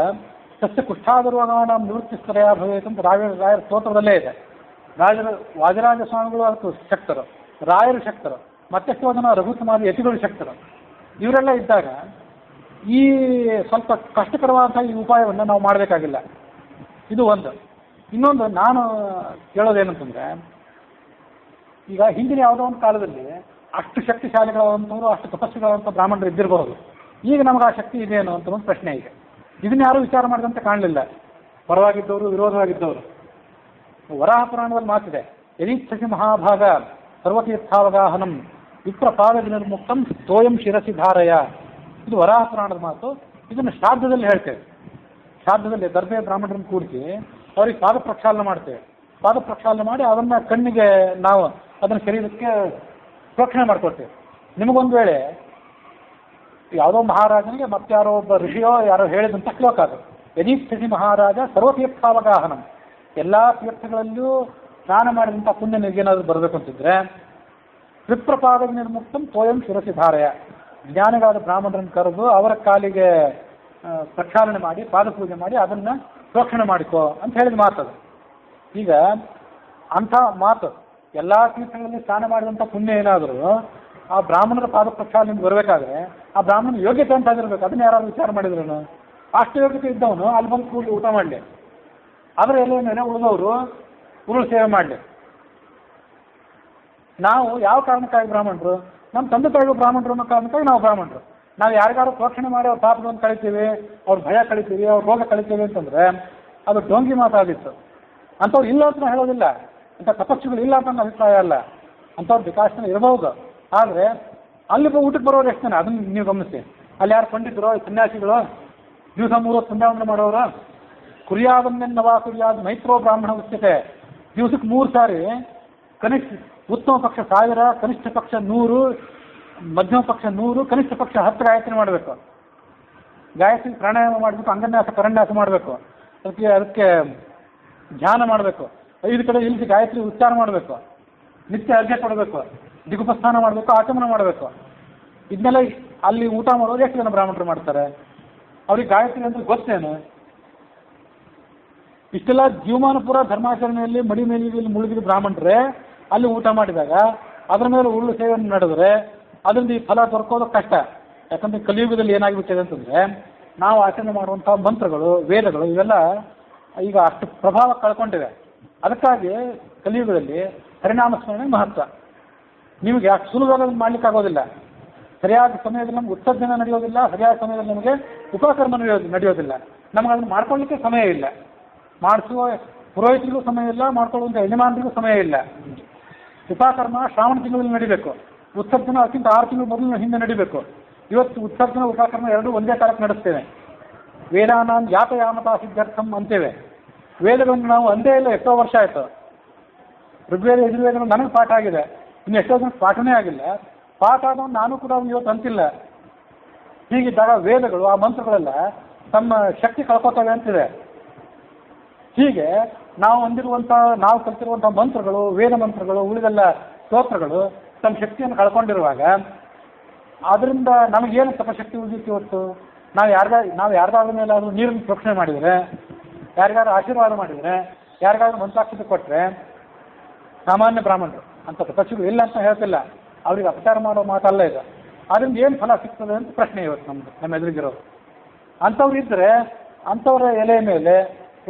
ಸಸ್ಯ ಕುಷ್ಠಾದುರ್ವಗಾನ ನಿವೃತ್ತಿಸ್ತರಯ ಭವೇತ್ ಅಂತ ರಾಯರ ಸ್ತೋತ್ರದಲ್ಲೇ ಇದೆ. ವಾದಿರಾಜ ಸ್ವಾಮಿಗಳು ಅದಕ್ಕೆ ಶಕ್ತರು, ರಾಯರು ಶಕ್ತರು, ಮತ್ತೆಷ್ಟೋ ಜನ ರಘುಸಮಾಧಿ ಯತಿಗಳು ಶಕ್ತರು. ಇವರೆಲ್ಲ ಇದ್ದಾಗ ಈ ಸ್ವಲ್ಪ ಕಷ್ಟಕರವಾದಂಥ ಈ ಉಪಾಯವನ್ನು ನಾವು ಮಾಡಬೇಕಾಗಿಲ್ಲ. ಇದು ಒಂದು. ಇನ್ನೊಂದು ನಾನು ಕೇಳೋದೇನಂತಂದರೆ, ಈಗ ಹಿಂದಿನ ಯಾವುದೋ ಒಂದು ಕಾಲದಲ್ಲಿ ಅಷ್ಟು ಶಕ್ತಿಶಾಲಿಗಳಾದಂಥವ್ರು, ಅಷ್ಟು ತಪಸ್ವಿಗಳಾದಂಥ ಬ್ರಾಹ್ಮಣರು ಇದ್ದಿರಬಹುದು. ಈಗ ನಮಗೆ ಆ ಶಕ್ತಿ ಇದೆಯೇನೋ ಅಂತ ಒಂದು ಪ್ರಶ್ನೆ ಇದೆ. ಇದನ್ನು ಯಾರೂ ವಿಚಾರ ಮಾಡಿದಂತೆ ಕಾಣಲಿಲ್ಲ, ಪರವಾಗಿದ್ದವರು ವಿರೋಧವಾಗಿದ್ದವರು. ವರಾಹ ಪುರಾಣದಲ್ಲಿ ಮಾತಿದೆ, ಯದೀಚ್ಛಸಿ ಮಹಾಭಾಗ ಸರ್ವತೀರ್ಥಾವಗಾಹನಂ ವಿಪ್ರಪಾದ ನಿರ್ಮುಕ್ತಂ ತೋಯಂ ಶಿರಸಿ ಧಾರಯ. ಇದು ವರಾಹ ಪುರಾಣದ ಮಾತು. ಇದನ್ನು ಶ್ರಾದ್ದದಲ್ಲಿ ಹೇಳ್ತೇವೆ. ಶ್ರಾದ್ದದಲ್ಲಿ ದರ್ಬೆ ಬ್ರಾಹ್ಮಣರನ್ನು ಕೂಡಿಸಿ ಅವ್ರಿಗೆ ಪಾದ ಪ್ರಕ್ಷಾಲನೆ ಮಾಡ್ತೇವೆ. ಪಾದ ಪ್ರಕ್ಷಾಲನೆ ಮಾಡಿ ಅದನ್ನು ಕಣ್ಣಿಗೆ ನಾವು ಅದನ್ನು ಶರೀರಕ್ಕೆ ಪ್ರೋಕ್ಷಣೆ ಮಾಡ್ಕೊಳ್ತೇವೆ. ನಿಮಗೊಂದು ವೇಳೆ ಯಾವುದೋ ಮಹಾರಾಜನಿಗೆ ಮತ್ತಾರೋ ಒಬ್ಬ ಋಷಿಯೋ ಯಾರೋ ಹೇಳಿದಂಥ ಶ್ಲೋಕ ಅದು. ಯದೀಚ್ಛಸಿ ಮಹಾರಾಜ ಸರ್ವತೀರ್ಥಾವಗಾಹನಂ, ಎಲ್ಲ ತೀರ್ಥಗಳಲ್ಲೂ ಸ್ನಾನ ಮಾಡಿದಂಥ ಪುಣ್ಯ ನಿಮಗೇನಾದರೂ ಬರಬೇಕು ಅಂತಿದ್ರೆ ವಿಪ್ರಪಾದ ನಿರ್ಮುಕ್ತಂ ತೋಯಂ ಶಿರಸಿ ಧಾರಯ, ಜ್ಞಾನಿಗಳಾದ ಬ್ರಾಹ್ಮಣರನ್ನು ಕರೆದು ಅವರ ಕಾಲಿಗೆ ಪ್ರಕ್ಷಾಲನೆ ಮಾಡಿ ಪಾದಪೂಜೆ ಮಾಡಿ ಅದನ್ನು ಪ್ರೋಕ್ಷಣೆ ಮಾಡಿಕೋ ಅಂತ ಹೇಳಿದ ಮಾತದು. ಈಗ ಅಂಥ ಮಾತು ಎಲ್ಲ ತೀರ್ಥಗಳಲ್ಲಿ ಸ್ನಾನ ಮಾಡಿದಂಥ ಪುಣ್ಯ ಏನಾದರೂ ಆ ಬ್ರಾಹ್ಮಣರ ಪಾದ ಪ್ರಕ್ಷಾಲನೆ ಬರಬೇಕಾದ್ರೆ ಆ ಬ್ರಾಹ್ಮಣ ಯೋಗ್ಯತೆ ಅಂತ ಆಗಿರ್ಬೇಕು. ಅದನ್ನ ಯಾರಾದ್ರು ವಿಚಾರ ಮಾಡಿದ್ರು? ಅಷ್ಟು ಯೋಗ್ಯತೆ ಇದ್ದವನು ಅಲ್ಲಿ ಬಂದು ಕೂಡಿ ಊಟ ಮಾಡಲಿ, ಅದರ ಎಲೆಯ ಉಳಿದವರು ಉರುಳು ಸೇವೆ ಮಾಡಲಿ. ನಾವು ಯಾವ ಕಾರಣಕ್ಕಾಗಿ ಬ್ರಾಹ್ಮಣರು? ನಮ್ಮ ತಂದೆ ತಾಯಿಗೂ ಬ್ರಾಹ್ಮಣರು ಅನ್ನೋ ಕಾರಣಕ್ಕಾಗಿ ನಾವು ಬ್ರಾಹ್ಮಣರು. ನಾವು ಯಾರಿಗಾರು ಪ್ರೋಕ್ಷಣೆ ಮಾಡಿ ಅವ್ರ ಪಾಪಗಳನ್ನು ಕಳಿತೀವಿ, ಅವ್ರ ಭಯ ಕಳಿತೀವಿ, ಅವ್ರ ರೋಗ ಕಳಿತೀವಿ ಅಂತಂದರೆ ಅದು ಡೋಂಗಿ ಮಾತಾದಿತ್ತು. ಅಂಥವ್ರು ಇಲ್ಲ ಅಂತ ಹೇಳೋದಿಲ್ಲ, ಅಂಥ ತಪಸ್ಸುಗಳು ಇಲ್ಲ ಅಂತ ನನ್ನ ಅಭಿಪ್ರಾಯ ಅಲ್ಲ. ಅಂಥವ್ರು ವಿಕಾಸನ ಇರಬಹುದು. ಆದರೆ ಅಲ್ಲಿ ಊಟಕ್ಕೆ ಬರೋರು ಎಷ್ಟು ಜನ ಅದನ್ನು ನೀವು ಗಮನಿಸಿ. ಅಲ್ಲಿ ಯಾರು ಪಂಡಿತರು, ಸನ್ಯಾಸಿಗಳು, ದಿವಸ 3 ಹೊತ್ತು ಸಂಧ್ಯಾವಂದನೆ ಮಾಡೋರು, ಕುರಿಯಾದನ್ನೆನ್ನವಾ ಕುರಿಯಾದ ಮೈತ್ರೋ ಬ್ರಾಹ್ಮಣ ಉಚ್ಯತೆ, ದಿವಸಕ್ಕೆ 3 ಸಾರಿ ಕನಿಷ್ಠ ಉತ್ತಮ ಪಕ್ಷ 1000, ಕನಿಷ್ಠ ಪಕ್ಷ 100, ಮಧ್ಯಮ ಪಕ್ಷ 100, ಕನಿಷ್ಠ ಪಕ್ಷ 10 ಗಾಯತ್ರಿ ಮಾಡಬೇಕು. ಗಾಯತ್ರಿ ಪ್ರಾಣಾಯಾಮ ಮಾಡಬೇಕು, ಅಂಗನ್ಯಾಸ ಕರನ್ಯಾಸ ಮಾಡಬೇಕು, ಅದಕ್ಕೆ ಧ್ಯಾನ ಮಾಡಬೇಕು, 5 ಕಡೆ ಇಳಿಸಿ ಗಾಯತ್ರಿ ಉಚ್ಚಾರ ಮಾಡಬೇಕು, ನಿತ್ಯ ಅರ್ಘ್ಯ ಕೊಡಬೇಕು, ದಿಗುಪಸ್ಥಾನ ಮಾಡಬೇಕು, ಆಚಮನ ಮಾಡಬೇಕು. ಇದನ್ನೆಲ್ಲ ಅಲ್ಲಿ ಊಟ ಮಾಡೋರು ಎಷ್ಟು ಜನ ಬ್ರಾಹ್ಮಣರು ಮಾಡ್ತಾರೆ? ಅವ್ರಿಗೆ ಗಾಯತ್ರಿ ಅಂದ್ರೆ ಗೊತ್ತೇನು? ಇಷ್ಟೆಲ್ಲ ಜೀವಮಾನ ಪೂರ ಧರ್ಮಾಚರಣೆಯಲ್ಲಿ ಮಡಿ ಮೇಲಿಗೆ ಮುಳುಗಿದ ಬ್ರಾಹ್ಮಣರೇ ಅಲ್ಲಿ ಊಟ ಮಾಡಿದಾಗ ಅದರ ಮೇಲೆ ಉಳ್ಳು ಸೇವೆಯನ್ನು ನಡೆದ್ರೆ ಅದರಿಂದ ಈ ಫಲ ದೊರಕೋದು ಕಷ್ಟ. ಯಾಕಂದರೆ ಕಲಿಯುಗದಲ್ಲಿ ಏನಾಗಿಬಿಟ್ಟಿದೆ ಅಂತಂದರೆ, ನಾವು ಆಚರಣೆ ಮಾಡುವಂಥ ಮಂತ್ರಗಳು, ವೇದಗಳು ಇವೆಲ್ಲ ಈಗ ಅಷ್ಟು ಪ್ರಭಾವ ಕಳ್ಕೊಂಡಿವೆ. ಅದಕ್ಕಾಗಿ ಕಲಿಯುಗದಲ್ಲಿ ಹರಿನಾಮ ಸ್ಮರಣೆ ಮಹತ್ವ. ನಿಮಗೆ ಅಷ್ಟು ಸುಲಭವಾಗಿ ಮಾಡ್ಲಿಕ್ಕೆ ಆಗೋದಿಲ್ಲ. ಸರಿಯಾದ ಸಮಯದಲ್ಲಿ ನಮ್ಗೆ ಉತ್ಸರ್ಜನೆ ನಡೆಯೋದಿಲ್ಲ, ಸರಿಯಾದ ಸಮಯದಲ್ಲಿ ನಮಗೆ ಉಪಕರ್ಮ ನಡೆಯೋದಿಲ್ಲ. ನಮಗೆ ಅದನ್ನು ಮಾಡ್ಕೊಳ್ಳಿಕ್ಕೆ ಸಮಯ ಇಲ್ಲ. ಮಾಡಿಸುವ ಪುರೋಹಿತರಿಗೂ ಸಮಯ ಇಲ್ಲ, ಮಾಡ್ಕೊಳ್ಳುವಂಥ ಯಜಮಾನರಿಗೂ ಸಮಯ ಇಲ್ಲ. ಉಪಕರ್ಮ ಶ್ರಾವಣ ತಿಂಗಳಲ್ಲಿ ನಡಿಬೇಕು, ಉತ್ಸರ್ಜನ ಅದಕ್ಕಿಂತ 6 ತಿಂಗಳು ಮೊದಲು ಹಿಂದೆ ನಡಿಬೇಕು. ಇವತ್ತು ಉತ್ಸರ್ಜನ ಉಪಕರ್ಮ ಎರಡೂ ಒಂದೇ ಕಾಲಕ್ಕೆ ನಡೆಸ್ತೇವೆ. ವೇದಾನಾಂ ಯಾತಯಾಮತಾ ಸಿದ್ಧಾರ್ಥಂ ಅಂತೇವೆ. ವೇದಗಳನ್ನು ನಾವು ಅಂದೇ ಇಲ್ಲ, ಎಷ್ಟೋ ವರ್ಷ ಆಯಿತು. ಋಗ್ವೇದ ಯಜುರ್ವೇದಗಳು ನನಗೆ ಪಾಠ ಆಗಿದೆ, ಇನ್ನು ಎಷ್ಟೋ ಜನ ಪಾಠನೇ ಆಗಿಲ್ಲ. ಪಾಠ ಆದವನು ನಾನು ಕೂಡ ಇವತ್ತು ಅಂತಿಲ್ಲ. ಹೀಗಿದ್ದಾಗ ವೇದಗಳು, ಆ ಮಂತ್ರಗಳೆಲ್ಲ ತಮ್ಮ ಶಕ್ತಿ ಕಳ್ಕೊತವೆ ಅಂತಿದೆ. ಹೀಗೆ ನಾವು ಕಲ್ತಿರುವಂಥ ಮಂತ್ರಗಳು, ವೇದ ಮಂತ್ರಗಳು, ಉಳಿದೆಲ್ಲ ಸ್ತೋತ್ರಗಳು ತಮ್ಮ ಶಕ್ತಿಯನ್ನು ಕಳ್ಕೊಂಡಿರುವಾಗ ಅದರಿಂದ ನಮಗೇನು ತಪಶಕ್ತಿ ಉಳಿದಿತ್ತು? ಇವತ್ತು ನಾವು ಯಾರ್ದಾದ್ರ ಮೇಲೆ ಆದರೂ ನೀರನ್ನು ಪ್ರೋಕ್ಷಣೆ ಮಾಡಿದರೆ, ಯಾರಿಗಾದ್ರೂ ಆಶೀರ್ವಾದ ಮಾಡಿದರೆ, ಯಾರಿಗಾದ್ರೂ ಮಂತ್ರಾಕ್ಷತೆ ಕೊಟ್ಟರೆ, ಸಾಮಾನ್ಯ ಬ್ರಾಹ್ಮಣರು ಅಂತ ತಪಸ್ವಿಗಳು ಇಲ್ಲ ಅಂತ ಹೇಳ್ತಿಲ್ಲ, ಅವ್ರಿಗೆ ಅಪಚಾರ ಮಾಡೋ ಮಾತಲ್ಲ ಇದು. ಅದರಿಂದ ಏನು ಫಲ ಸಿಗ್ತದೆ ಅಂತ ಪ್ರಶ್ನೆ ಇವತ್ತು ನಮ್ಮ ಎದುರಿಗಿರೋದು. ಅಂಥವ್ರು ಇದ್ದರೆ ಅಂಥವ್ರ ಎಲೆ ಮೇಲೆ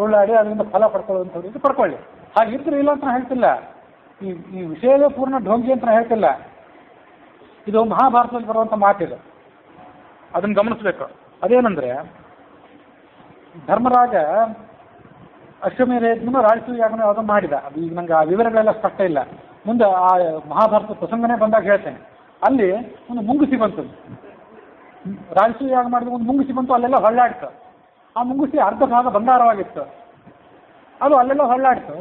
ಉಳ್ಳಾಡಿ ಅದರಿಂದ ಫಲ ಪಡ್ಕೊಳ್ಳುವಂಥವ್ರು ಇದು ಪಡ್ಕೊಳ್ಳಿ. ಹಾಗಿದ್ರೆ ಇಲ್ಲ ಅಂತ ಹೇಳ್ತಿಲ್ಲ. ಈ ವಿಷಯವೇ ಪೂರ್ಣ ಢೋಂಗಿ ಅಂತ ಹೇಳ್ತಿಲ್ಲ. ಇದು ಮಹಾಭಾರತದಲ್ಲಿ ಬರುವಂಥ ಮಾತಿದೆ, ಅದನ್ನು ಗಮನಿಸಬೇಕು. ಅದೇನೆಂದರೆ, ಧರ್ಮರಾಜ ಅಶ್ವಮೇಧ ಯಜ್ಞ ರಾಜಸೂಯ ಯಾಗನ ಯಾವುದೋ ಮಾಡಿದ. ಅದು ಈಗ ನಂಗೆ ಆ ವಿವರಗಳೆಲ್ಲ ಸ್ಪಷ್ಟ ಇಲ್ಲ. ಮುಂದೆ ಆ ಮಹಾಭಾರತ ಪ್ರಸಂಗನೇ ಬಂದಾಗ ಹೇಳ್ತೇನೆ. ಅಲ್ಲಿ ಒಂದು ಮುಂಗುಸಿ ಬಂತು, ರಾಜಸೂಯ ಯಾಗ ಮಾಡಿದ ಒಂದು ಮುಂಗುಸಿ ಬಂತು, ಅಲ್ಲೆಲ್ಲ ಹೊಳ್ಳಾಡ್ತು. ಆ ಮುಂಗುಸಿ ಅರ್ಧ ಭಾಗ ಬಂಗಾರವಾಗಿತ್ತು. ಅದು ಅಲ್ಲೆಲ್ಲ ಹೊಳ್ಳಾಡ್ತು.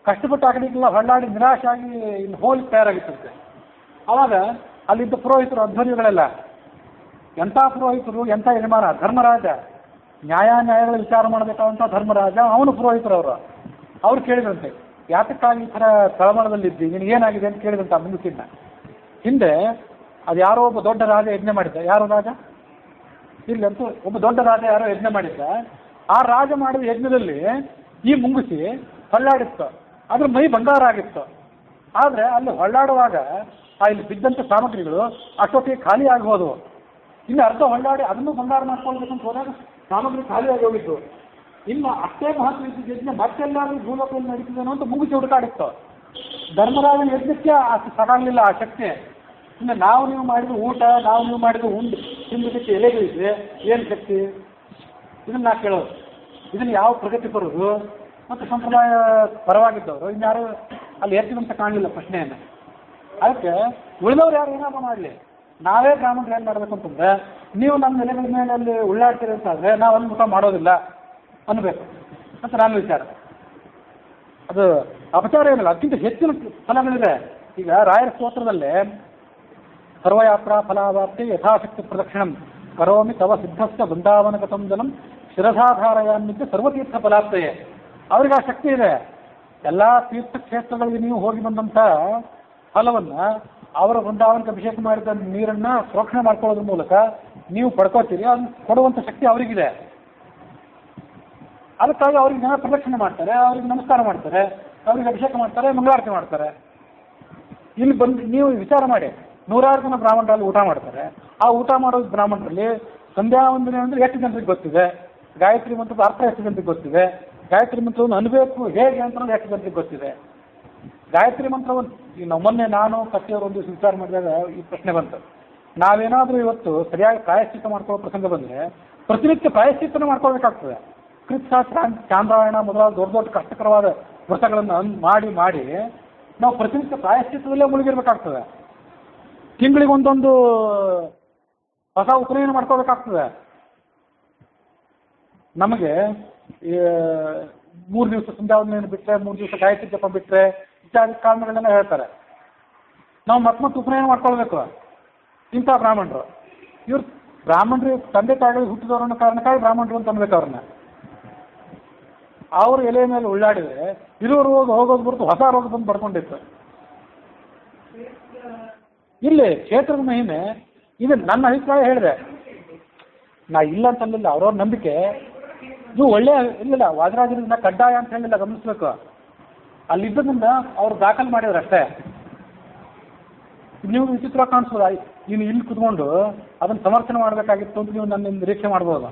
ಕಷ್ಟಪಟ್ಟು ಆ ಕಡೆಗೆಲ್ಲ ಹೊಳ್ಳಾಡಿ ನಿರಾಶೆ ಆಗಿ ಇನ್ನು ಹೋಲಿಗೆ ತಯಾರಾಗಿತ್ತು. ಆವಾಗ ಅಲ್ಲಿದ್ದ ಪುರೋಹಿತರು, ಅಧ್ವರ್ಯಗಳೆಲ್ಲ, ಎಂಥ ಪುರೋಹಿತರು, ಎಂಥ ಯಜಮಾನ ಧರ್ಮರಾಜ, ನ್ಯಾಯಾನ್ಯಾಯಗಳ ವಿಚಾರ ಮಾಡಬೇಕಾದಂಥ ಧರ್ಮರಾಜ, ಅವನು ಪುರೋಹಿತರವರು. ಅವ್ರು ಕೇಳಿದ್ರಂತೆ, ಯಾತಕ್ಕಾಗಿ ಈ ಥರ ತಳಮಳದಲ್ಲಿದ್ದಿ, ನಿನಗೇನಾಗಿದೆ ಅಂತ ಕೇಳಿದಂಥ ಮುಂಗುಸಿನ. ಹಿಂದೆ ಅದು ಯಾರೋ ಒಬ್ಬ ದೊಡ್ಡ ರಾಜ ಯಜ್ಞ ಮಾಡಿದ್ದ. ಯಾರೋ ರಾಜ ಇಲ್ಲಂತೂ ಒಬ್ಬ ದೊಡ್ಡ ರಾಜ ಯಾರೋ ಯಜ್ಞ ಮಾಡಿದ್ದ. ಆ ರಾಜ ಮಾಡಿದ ಯಜ್ಞದಲ್ಲಿ ಈ ಮುಂಗುಸಿ ಹೊಳ್ಳಾಡಿತ್ತು, ಅದ್ರ ಮೈ ಬಂಗಾರ ಆಗಿತ್ತು. ಆದರೆ ಅಲ್ಲಿ ಹೊಳ್ಳಾಡುವಾಗ ಇಲ್ಲಿ ಬಿದ್ದಂಥ ಸಾಮಗ್ರಿಗಳು ಅಷ್ಟೊತ್ತಿಗೆ ಖಾಲಿ ಆಗಿ ಹೋದವು. ಇನ್ನು ಅರ್ಧ ಹೊಳ್ಳಾಡಿ ಅದನ್ನು ಬಂಗಾರ ಮಾಡ್ಕೊಳ್ಬೇಕಂತ ಹೋದಾಗ ಸಾಮಗ್ರಿ ಖಾಲಿಯಾಗಿ ಹೋಗಿತ್ತು. ಇನ್ನು ಅಷ್ಟೇ ಮಹತ್ವ ಇದ್ದ ಯಜ್ಞ ಮತ್ತೆಲ್ಲಾದ್ರೂ ಭೂಲೋಕದಲ್ಲಿ ನಡೀತಿದ್ದೇನೋ ಅಂತ ಮುಗಿಸಿ ಹುಡುಕಾಡಿತ್ತು. ಧರ್ಮರಾಜನ ಯಜ್ಞಕ್ಕೆ ಅಷ್ಟು ಸಾಕಾಗಲಿಲ್ಲ ಆ ಶಕ್ತಿ. ಇನ್ನು ನೀವು ಮಾಡಿದ ಊಟ, ನೀವು ಮಾಡಿದ ಉಂಡು ತಿಂದಕ್ಕೆ ಎಲೆಗಳಿದ್ರೆ ಏನು ಶಕ್ತಿ? ಇದನ್ನು ನಾ ಕೇಳೋದು. ಇದನ್ನು ಯಾವ ಪ್ರಗತಿ ಬರೋದು ಮತ್ತು ಸಂಪ್ರದಾಯ ಪರವಾಗಿದ್ದವರು ಇನ್ಯಾರು ಅಲ್ಲಿ ಎತ್ತಿದಂತ ಕಾಣಲಿಲ್ಲ ಪ್ರಶ್ನೆಯನ್ನು. ಅದಕ್ಕೆ ಉಳಿದವ್ರು ಯಾರು ಏನಾದ್ರು ಮಾಡಲಿ, ನಾವೇ ಬ್ರಾಹ್ಮಣರು ಏನು ಮಾಡಬೇಕು ಅಂತಂದರೆ, ನೀವು ನಮ್ಮ ಎಲೆಗಳ ಮೇಲೆ ಅಲ್ಲಿ ಉಳ್ಳಾಡ್ತೀರಿ ಅಂತಾದರೆ ನಾವು ಅಲ್ಲಿ ಊಟ ಮಾಡೋದಿಲ್ಲ ಅನ್ನಬೇಕು ಅಂತ ನಾನು ವಿಚಾರ. ಅದು ಅಪಚಾರ ಏನಿಲ್ಲ, ಅದಕ್ಕಿಂತ ಹೆಚ್ಚಿನ ಫಲಗಳಿದೆ. ಈಗ ರಾಯರ ಸ್ತೋತ್ರದಲ್ಲೇ ಸರ್ವಯಾತ್ರಾ ಫಲಾವಾಪ್ತಿ ಯಥಾಶಕ್ತಿ ಪ್ರದಕ್ಷಿಣಂ ಕರೋಮಿ ತವ ಸಿದ್ಧಸ್ಥ ಬೃಂದಾವನ ಗತಂ ಜಲಂ ಶಿರಸಾಧಾರಯಾನ್ನಿದ್ದ ಸರ್ವತೀರ್ಥ ಫಲಾಪ್ತೆಯೇ. ಅವ್ರಿಗೆ ಆ ಶಕ್ತಿ ಇದೆ. ಎಲ್ಲ ತೀರ್ಥಕ್ಷೇತ್ರಗಳಿಗೆ ನೀವು ಹೋಗಿ ಬಂದಂಥ ಫಲವನ್ನು ಅವರ ಬೃಂದಾವನಕ್ಕೆ ಅಭಿಷೇಕ ಮಾಡಿದ ನೀರನ್ನು ಪ್ರೋಕ್ಷಣೆ ಮಾಡ್ಕೊಳ್ಳೋದ್ರ ಮೂಲಕ ನೀವು ಪಡ್ಕೋತೀರಿ. ಅದನ್ನು ಕೊಡುವಂಥ ಶಕ್ತಿ ಅವರಿಗಿದೆ. ಅದಕ್ಕಾಗಿ ಅವ್ರಿಗೆ ಜನ ಪ್ರದಕ್ಷಿಣೆ ಮಾಡ್ತಾರೆ, ಅವ್ರಿಗೆ ನಮಸ್ಕಾರ ಮಾಡ್ತಾರೆ, ಅವ್ರಿಗೆ ಅಭಿಷೇಕ ಮಾಡ್ತಾರೆ, ಮಂಗಳಾರತಿ ಮಾಡ್ತಾರೆ. ಇಲ್ಲಿ ಬಂದು ನೀವು ವಿಚಾರ ಮಾಡಿ, 100 ಜನ ಬ್ರಾಹ್ಮಣರಲ್ಲಿ ಊಟ ಮಾಡ್ತಾರೆ. ಆ ಊಟ ಮಾಡೋದು ಬ್ರಾಹ್ಮಣರಲ್ಲಿ ಸಂಧ್ಯಾ ವಂದನೆ ಅಂದರೆ ಎಷ್ಟು ಜನರಿಗೆ ಗೊತ್ತಿದೆ, ಗಾಯತ್ರಿ ಮಂತ್ರದ ಅರ್ಥ ಎಷ್ಟು ಜನರಿಗೆ ಗೊತ್ತಿದೆ, ಗಾಯತ್ರಿ ಮಂತ್ರವನ್ನು ಅನ್ಬೇಕು ಹೇಗೆ ಅಂತ ಎಷ್ಟು ಜನರಿಗೆ ಗೊತ್ತಿದೆ. ಗಾಯತ್ರಿ ಮಂತ್ರವನ್ನು ಮೊನ್ನೆ ನಾನು ಕತ್ತಿಯವರು ಒಂದು ದಿವಸ ವಿಚಾರ ಮಾಡಿದಾಗ ಈ ಪ್ರಶ್ನೆ ಬಂತು. ನಾವೇನಾದರೂ ಇವತ್ತು ಸರಿಯಾಗಿ ಪ್ರಾಯಶ್ಚಿತ್ತ ಮಾಡ್ಕೊಳ್ಳೋ ಪ್ರಸಂಗ ಬಂದರೆ ಪ್ರತಿನಿತ್ಯ ಪ್ರಾಯಶ್ಚಿತ್ತನ ಮಾಡ್ಕೊಳ್ಬೇಕಾಗ್ತದೆ. ಕೃತ್ಸಾಸ್ತ್ರ, ಚಾಂದ್ರಾಯಣ ಮೊದಲಾದ ದೊಡ್ಡ ದೊಡ್ಡ ಕಷ್ಟಕರವಾದ ವ್ರತಗಳನ್ನು ಮಾಡಿ ಮಾಡಿ ನಾವು ಪ್ರತಿನಿತ್ಯ ಪ್ರಾಯಶ್ಚಿತ್ತದಲ್ಲೇ ಮುಳುಗಿರ್ಬೇಕಾಗ್ತದೆ. ತಿಂಗಳಿಗೆ ಒಂದೊಂದು ಹೊಸ ಉಪನಯನ ಮಾಡ್ಕೋಬೇಕಾಗ್ತದೆ. ನಮಗೆ 3 ದಿವಸ ಸಂಧ್ಯಾವಂದನೆಯನ್ನು ಬಿಟ್ಟರೆ, 3 ದಿವಸ ಗಾಯತ್ರಿ ಜಪ ಬಿಟ್ಟರೆ ಇತ್ಯಾದಿ ಕಾರಣಗಳನ್ನೆಲ್ಲ ಹೇಳ್ತಾರೆ. ನಾವು ಮತ್ತೆ ಉಪನಯನ ಮಾಡ್ಕೊಳ್ಬೇಕು. ಇಂಥ ಬ್ರಾಹ್ಮಣರು ಇವ್ರು ಬ್ರಾಹ್ಮಣರು ತಂದೆ ತಾಯಿಗಳಿಗೆ ಹುಟ್ಟಿದವರು ಅನ್ನೋ ಕಾರಣಕ್ಕಾಗಿ ಬ್ರಾಹ್ಮಣರು ಅಂತ ಅನ್ಬೇಕು ಅವ್ರನ್ನ. ಅವ್ರ ಎಲೆ ಮೇಲೆ ಉಳ್ಳಾಡಿದ್ರೆ ಇರೋ ರೋಗ ಹೋಗೋದು ಬರ್ತು, ಹೊಸ ರೋಗ ಬಂದು ಬಡ್ಕೊಂಡಿತ್ತು. ಇಲ್ಲಿ ಕ್ಷೇತ್ರದ ಮಹಿಮೆ ಇದು ನನ್ನ ಅಭಿಪ್ರಾಯ ಹೇಳಿದೆ, ನಾ ಇಲ್ಲ ಅಂತ ಅಲ್ಲಿಲ್ಲ, ಅವ್ರವ್ರ ನಂಬಿಕೆ. ಇದು ಒಳ್ಳೆ ಇಲ್ಲಿಲ್ಲ, ವಾದರಾಜರಿಂದ ಕಡ್ಡಾಯ ಅಂತ ಹೇಳಿಲ್ಲ, ಗಮನಿಸ್ಬೇಕು. ಅಲ್ಲಿದ್ದರಿಂದ ಅವ್ರು ದಾಖಲು ಮಾಡಿದ್ರು ಅಷ್ಟೇ. ನೀವು ವಿಚಿತ್ರ ಕಾಣಿಸ್ಬೋದ, ನೀನು ಇಲ್ಲಿ ಕುತ್ಕೊಂಡು ಅದನ್ನು ಸಮರ್ಥನೆ ಮಾಡಬೇಕಾಗಿತ್ತು ಅಂತ ನೀವು ನನ್ನ ನಿರೀಕ್ಷೆ ಮಾಡ್ಬೋದು.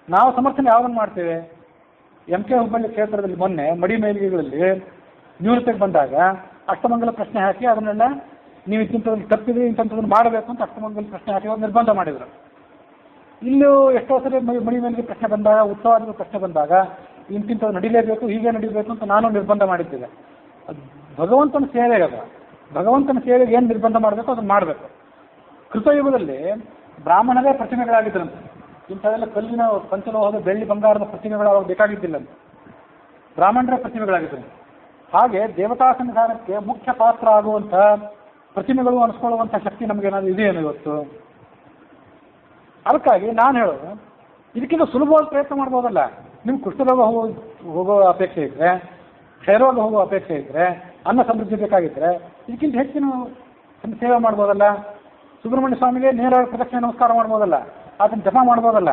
ನಾವು ಸಮರ್ಥನೆ ಯಾವಾಗ ಮಾಡ್ತೇವೆ? ಎಂ ಕೆ ಹುಬ್ಬಳ್ಳಿ ಕ್ಷೇತ್ರದಲ್ಲಿ ಮೊನ್ನೆ ಮಡಿ ಮೇಲಿಗೆಗಳಲ್ಲಿ ನ್ಯೂನತೆಗೆ ಬಂದಾಗ ಅಷ್ಟಮಂಗಲ ಪ್ರಶ್ನೆ ಹಾಕಿ ಅದನ್ನೆಲ್ಲ ನೀವು ಇಂಥದ್ದು ತಪ್ಪಿದೆ, ಇಂಥದ್ದನ್ನು ಮಾಡಬೇಕು ಅಂತ ಅಷ್ಟಮಂಗಲ ಪ್ರಶ್ನೆ ಹಾಕಿ ಅವ್ರು ನಿರ್ಬಂಧ ಮಾಡಿದರು. ಇಲ್ಲೂ ಎಷ್ಟೋ ಸರಿ ಮಡಿ ಮೇಲಿಗೆ ಪ್ರಶ್ನೆ ಬಂದಾಗ, ಉತ್ಸವಾದ ಪ್ರಶ್ನೆ ಬಂದಾಗ ಇಂತಿಂಥದ್ದು ನಡಿಲೇಬೇಕು, ಹೀಗೆ ನಡಿಬೇಕು ಅಂತ ನಾನು ನಿರ್ಬಂಧ ಮಾಡಿದ್ದೇನೆ. ಭಗವಂತನ ಸೇವೆಗೆ ಅದು, ಭಗವಂತನ ಸೇವೆಗೆ ಏನು ನಿರ್ಬಂಧ ಮಾಡಬೇಕು ಅದನ್ನು ಮಾಡಬೇಕು. ಕೃತಯುಗದಲ್ಲಿ ಬ್ರಾಹ್ಮಣರೇ ಪ್ರತಿಮೆಗಳಾಗಿದ್ದರಂತೆ. ಇಂಥವೆಲ್ಲ ಕಲ್ಲಿನ ಪಂಚಲೋಹದ ಬೆಳ್ಳಿ ಬಂಗಾರದ ಪ್ರತಿಮೆಗಳು ಅವಾಗ ಬೇಕಾಗಿದ್ದಿಲ್ಲಂತೆ, ಬ್ರಾಹ್ಮಣರೇ ಪ್ರತಿಮೆಗಳಾಗಿದ್ದರು. ಹಾಗೆ ದೇವತಾ ಸನ್ನಿಧಾನಕ್ಕೆ ಮುಖ್ಯ ಪಾತ್ರ ಆಗುವಂಥ ಪ್ರತಿಮೆಗಳು ಅನಿಸ್ಕೊಳ್ಳುವಂಥ ಶಕ್ತಿ ನಮಗೇನಾದರೂ ಇದೆಯೇನು ಇವತ್ತು? ಅದಕ್ಕಾಗಿ ನಾನು ಹೇಳೋದು, ಇದಕ್ಕಿಂತ ಸುಲಭವಾಗಿ ಪ್ರಯತ್ನ ಮಾಡ್ಬೋದಲ್ಲ. ನಿಮ್ಗೆ ಕುಷ್ಠರೋಗ ಹೋಗೋ ಅಪೇಕ್ಷೆ ಇದ್ದರೆ, ಕ್ಷಯರೋಗ ಹೋಗೋ ಅಪೇಕ್ಷೆ ಇದ್ದರೆ, ಅನ್ನ ಸಮೃದ್ಧಿ ಬೇಕಾಗಿದ್ದರೆ ಇದಕ್ಕಿಂತ ಹೆಚ್ಚಿನ ಸೇವೆ ಮಾಡ್ಬೋದಲ್ಲ. ಸುಬ್ರಹ್ಮಣ್ಯ ಸ್ವಾಮಿಗೆ ನೇರವಾಗಿ ಪ್ರದಕ್ಷಿಣೆ ನಮಸ್ಕಾರ ಮಾಡ್ಬೋದಲ್ಲ, ಅದನ್ನು ಜಪ ಮಾಡ್ಬೋದಲ್ಲ.